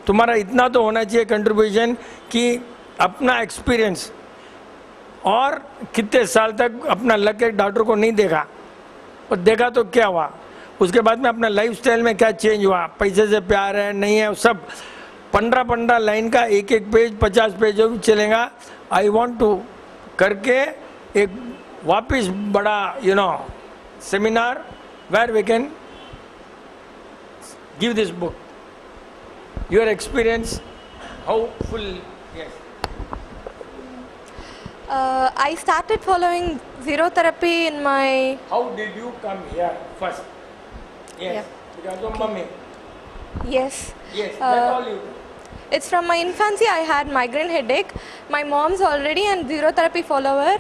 Speaker 1: तुम्हारा इतना तो होना चाहिए कंट्रीब्यूशन कि अपना एक्सपीरियंस, और कितने साल तक अपना लग के डॉक्टर को नहीं देखा, और देखा तो क्या हुआ, उसके बाद में अपना लाइफस्टाइल में क्या चेंज हुआ, पैसे से प्यार है नहीं है, सब 15 लाइन का एक पेज, 50 पेज जो भी चलेगा. आई वांट टू करके एक वापस बड़ा seminar where we can give this book. Your experience, how full, yes.
Speaker 5: I started following zero therapy in my
Speaker 1: How did you come here first? Yes,
Speaker 5: Yeah.
Speaker 1: because of mommy.
Speaker 5: yes.
Speaker 1: Yes, that's all you do.
Speaker 5: It's from my infancy. I had migraine headache. My mom's already and zero therapy follower.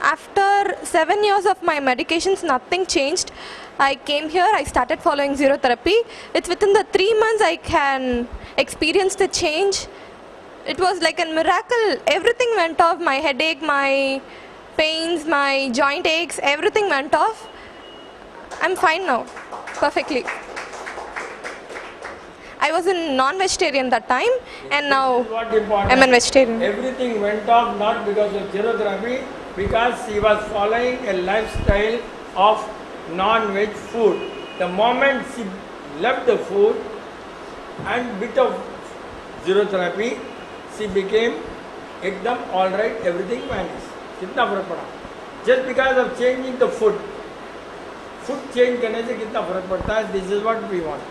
Speaker 5: After 7 years of my medications, nothing changed. I came here. I started following zero therapy. It's within the 3 months I can experience the change. It was like a miracle. Everything went off. My headache, my pains, my joint aches, everything went off. I'm fine now, perfectly. I was a non-vegetarian that time, and now
Speaker 1: What important?
Speaker 5: I'm a vegetarian.
Speaker 1: Everything went off not because of zero therapy, because she was following a lifestyle of non-veg food. The moment she left the food and bit of zero therapy, she became ekdam all right, everything vanished. कितना फर्क पड़ा? Just because of changing the food change करने से कितना फर्क पड़ता है? This is what we want.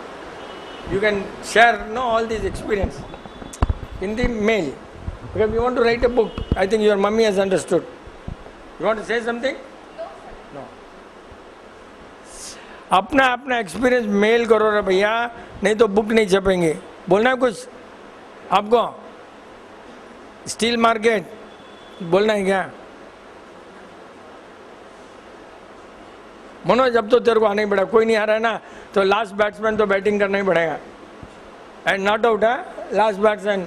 Speaker 1: You can share all this experience in the mail, because we want to write a book. I think your mummy has understood. You want to say something? No. अपना experience mail करो रे भैया, नहीं तो book नहीं छपेंगे. बोलना है कुछ आपको? स्टील मार्केट बोलना है क्या? मनोज, अब तो तेरे को आना ही पड़ा. कोई नहीं आ रहा है ना, तो लास्ट बैट्समैन तो बैटिंग करना ही पड़ेगा. एंड नॉट आउट है last batsman.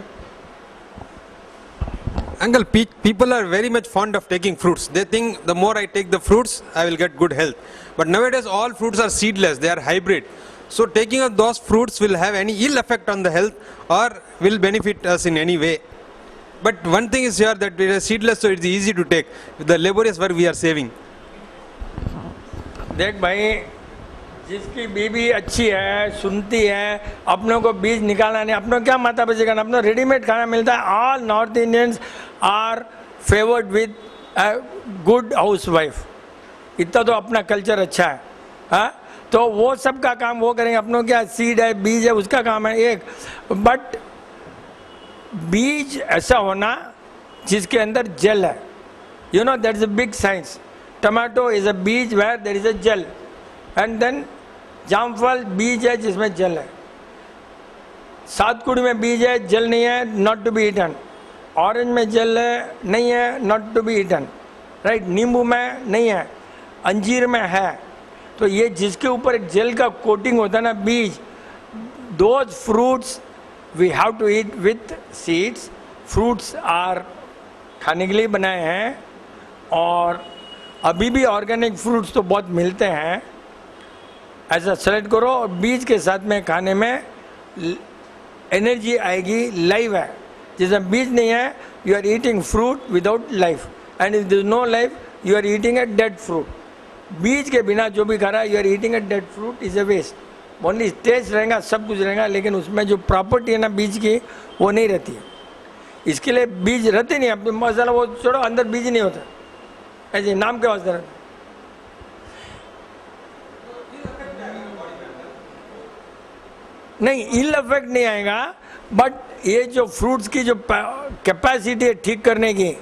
Speaker 6: Uncle, people are very much fond of taking fruits. They think the more I take the fruits, I will get good health. But nowadays, all fruits are seedless, they are hybrid. So taking of those fruits will have any ill effect on the health or will benefit us in any way. But one thing is here, that it is seedless, so it's easy to take. The laborious work we are saving.
Speaker 1: देख भाई, जिसकी बीबी अच्छी है, सुनती है, अपनों को बीज निकालना नहीं, अपनों क्या माता पिता खाना, अपनों रेडीमेड खाना मिलता है. All North Indians are favoured with good house wife. इतना तो अपना कल्चर अच्छा है. हाँ, तो वो सब का काम वो करेंगे. अपनों क्या सीड है, बीज है, उसका काम है एक. बट बीज ऐसा होना जिसके अंदर जल है. You know that is a big science. Tomato is a बीज वेयर देयर इज अ जल. एंड देन जामफल बीज है जिसमें जल है. सातकुड़ी में बीज है, जल नहीं है, not to be eaten. Orange में जल है, नहीं है, not to be eaten. Right. नींबू में नहीं है, अंजीर में है. तो ये जिसके ऊपर एक जल का कोटिंग होता है ना, बीज, those fruits we have to eat with seeds. Fruits are खाने के लिए बनाए हैं, और अभी भी ऑर्गेनिक फ्रूट्स तो बहुत मिलते हैं. ऐसा सेलेक्ट करो और बीज के साथ में खाने में एनर्जी आएगी. लाइव है. जिसमें बीज नहीं है, you are eating fruit without life. And if there is no life, you are eating a dead fruit. बीज के बिना जो भी खा रहा है, you are eating a dead fruit. Is a waste. Only taste रहेगा, सब कुछ रहेगा, लेकिन उसमें जो प्रॉपर्टी है ना बीज की, वो नहीं रहती है. इसके लिए बीज रहते नहीं. अब मसाला वो छोड़ो, अंदर बीज नहीं होता. ऐसे नाम क्या वास्ते रहता? नहीं, इल इफेक्ट नहीं आएगा. बट ये जो फ्रूट्स की जो कैपेसिटी है ठीक करने की,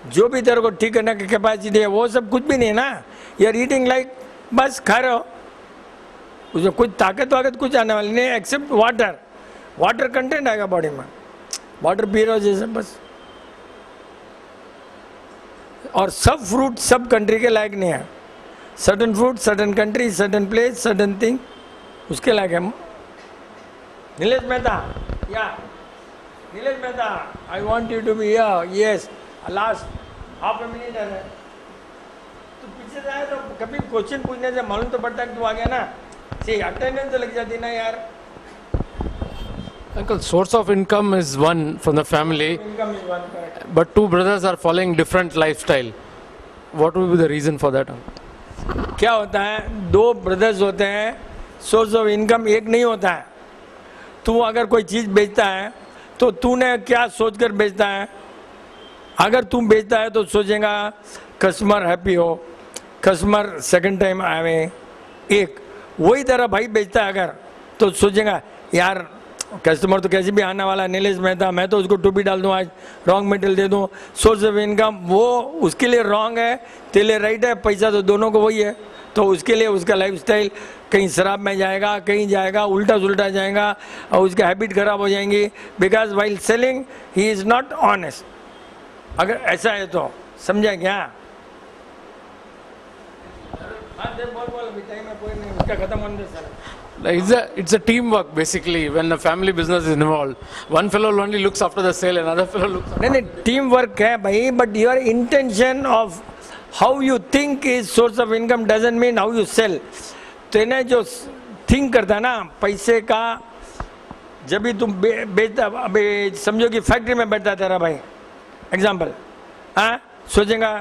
Speaker 1: जो भी तेरे को ठीक करने की कैपेसिटी है, वो सब कुछ भी नहीं है ना. यू आर ईटिंग लाइक, बस खा रहे हो. उसमें कुछ ताकत वाकत कुछ आने वाली नहीं, एक्सेप्ट वाटर. वाटर कंटेंट आएगा बॉडी में. वाटर पी रहे हो जैसे बस. और सब फ्रूट सब कंट्री के लायक नहीं है. Certain fruit, certain country, certain place, certain thing उसके लायक है. नीलेश मेहता, या Nilesh Mehta, I want you to be here. Yes, last half a minute है. तो पीछे जाए तो कभी क्वेश्चन पूछने से मालूम तो पड़ता है कि तू आ गया ना. सी अटेंडेंस तो लग जाती ना यार.
Speaker 7: Uncle, source of income is one from the family,
Speaker 1: income is one, correct.
Speaker 7: but two brothers are following different lifestyle. What would be the reason for that?
Speaker 1: क्या होता है, दो ब्रदर्स होते हैं, सोर्स ऑफ इनकम एक नहीं होता है. तू अगर कोई चीज़ बेचता है तो तूने क्या सोचकर बेचता है? अगर तू बेचता है तो सोचेगा कस्टमर हैप्पी हो, कस्टमर सेकंड टाइम आवे। एक वही तरह भाई बेचता है अगर, तो सोचेगा यार कस्टमर तो कैसे भी आने वाला है, नीलेश मेहता, मैं तो उसको टोपी डाल दूँ, आज रॉन्ग मेटेरियल दे दूँ, सोर्स ऑफ इनकम वो उसके लिए रॉन्ग है, तेरे लिए राइट है, पैसा तो दोनों को वही है। तो उसके लिए उसका लाइफस्टाइल कहीं शराब में जाएगा, कहीं जाएगा, उल्टा सुल्टा जाएगा और उसकी हैबिट खराब हो जाएंगी, because while selling he is not honest. अगर ऐसा है तो समझा क्या? उसका खत्म होने दे साला।
Speaker 7: It's a teamwork basically when a family business is involved. One fellow only looks after the sale, another fellow looks after
Speaker 1: नहीं टीम वर्क है भाई, but your intention of how you think is source of income doesn't mean how you sell. तेने जो think करता है ना पैसे का, जब भी तुम बेचता, अभी समझो कि फैक्ट्री में बैठता तेरा भाई एग्जाम्पल, हाँ सोचेगा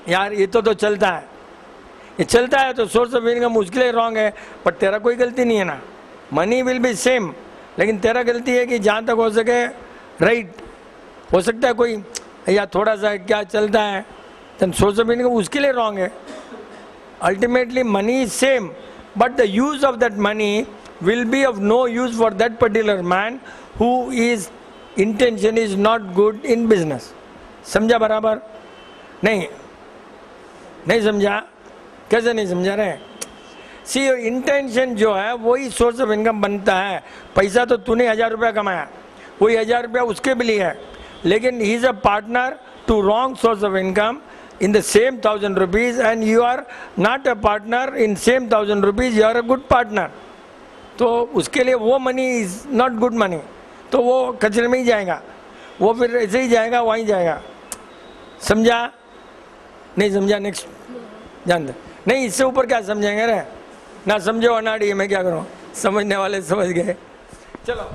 Speaker 1: यार ये तो चलता है, ये चलता है तो सोर्स ऑफ इनकम उसके लिए रॉन्ग है, बट तेरा कोई गलती नहीं है ना, मनी विल बी सेम, लेकिन तेरा गलती है कि जहाँ तक हो सके राइट हो सकता है कोई या थोड़ा सा क्या चलता है, तो सोर्स ऑफ इनकम उसके लिए रॉन्ग है। Ultimately money is same, but the use of that money will be of no use for that particular man who is intention is not good in business. समझा बराबर? नहीं समझा? कैसे नहीं समझा रहे? सी इंटेंशन जो है वही सोर्स ऑफ इनकम बनता है। पैसा तो तूने 1000 रुपया कमाया, वही 1000 रुपया उसके भी लिए है, लेकिन he is a partner to wrong source of income in the same 1000 rupees and you are not a partner in same 1000 rupees, you are a good partner। तो उसके लिए वो money is not good money, तो वो कचरे में ही जाएगा, वो फिर ऐसे ही जाएगा, वहीं जाएगा। समझा? नहीं समझा? नेक्स्ट जान दे। नहीं इससे ऊपर क्या समझेंगे रे? ना समझो अनाड़ी, मैं क्या करूँ, समझने वाले समझ गए। चलो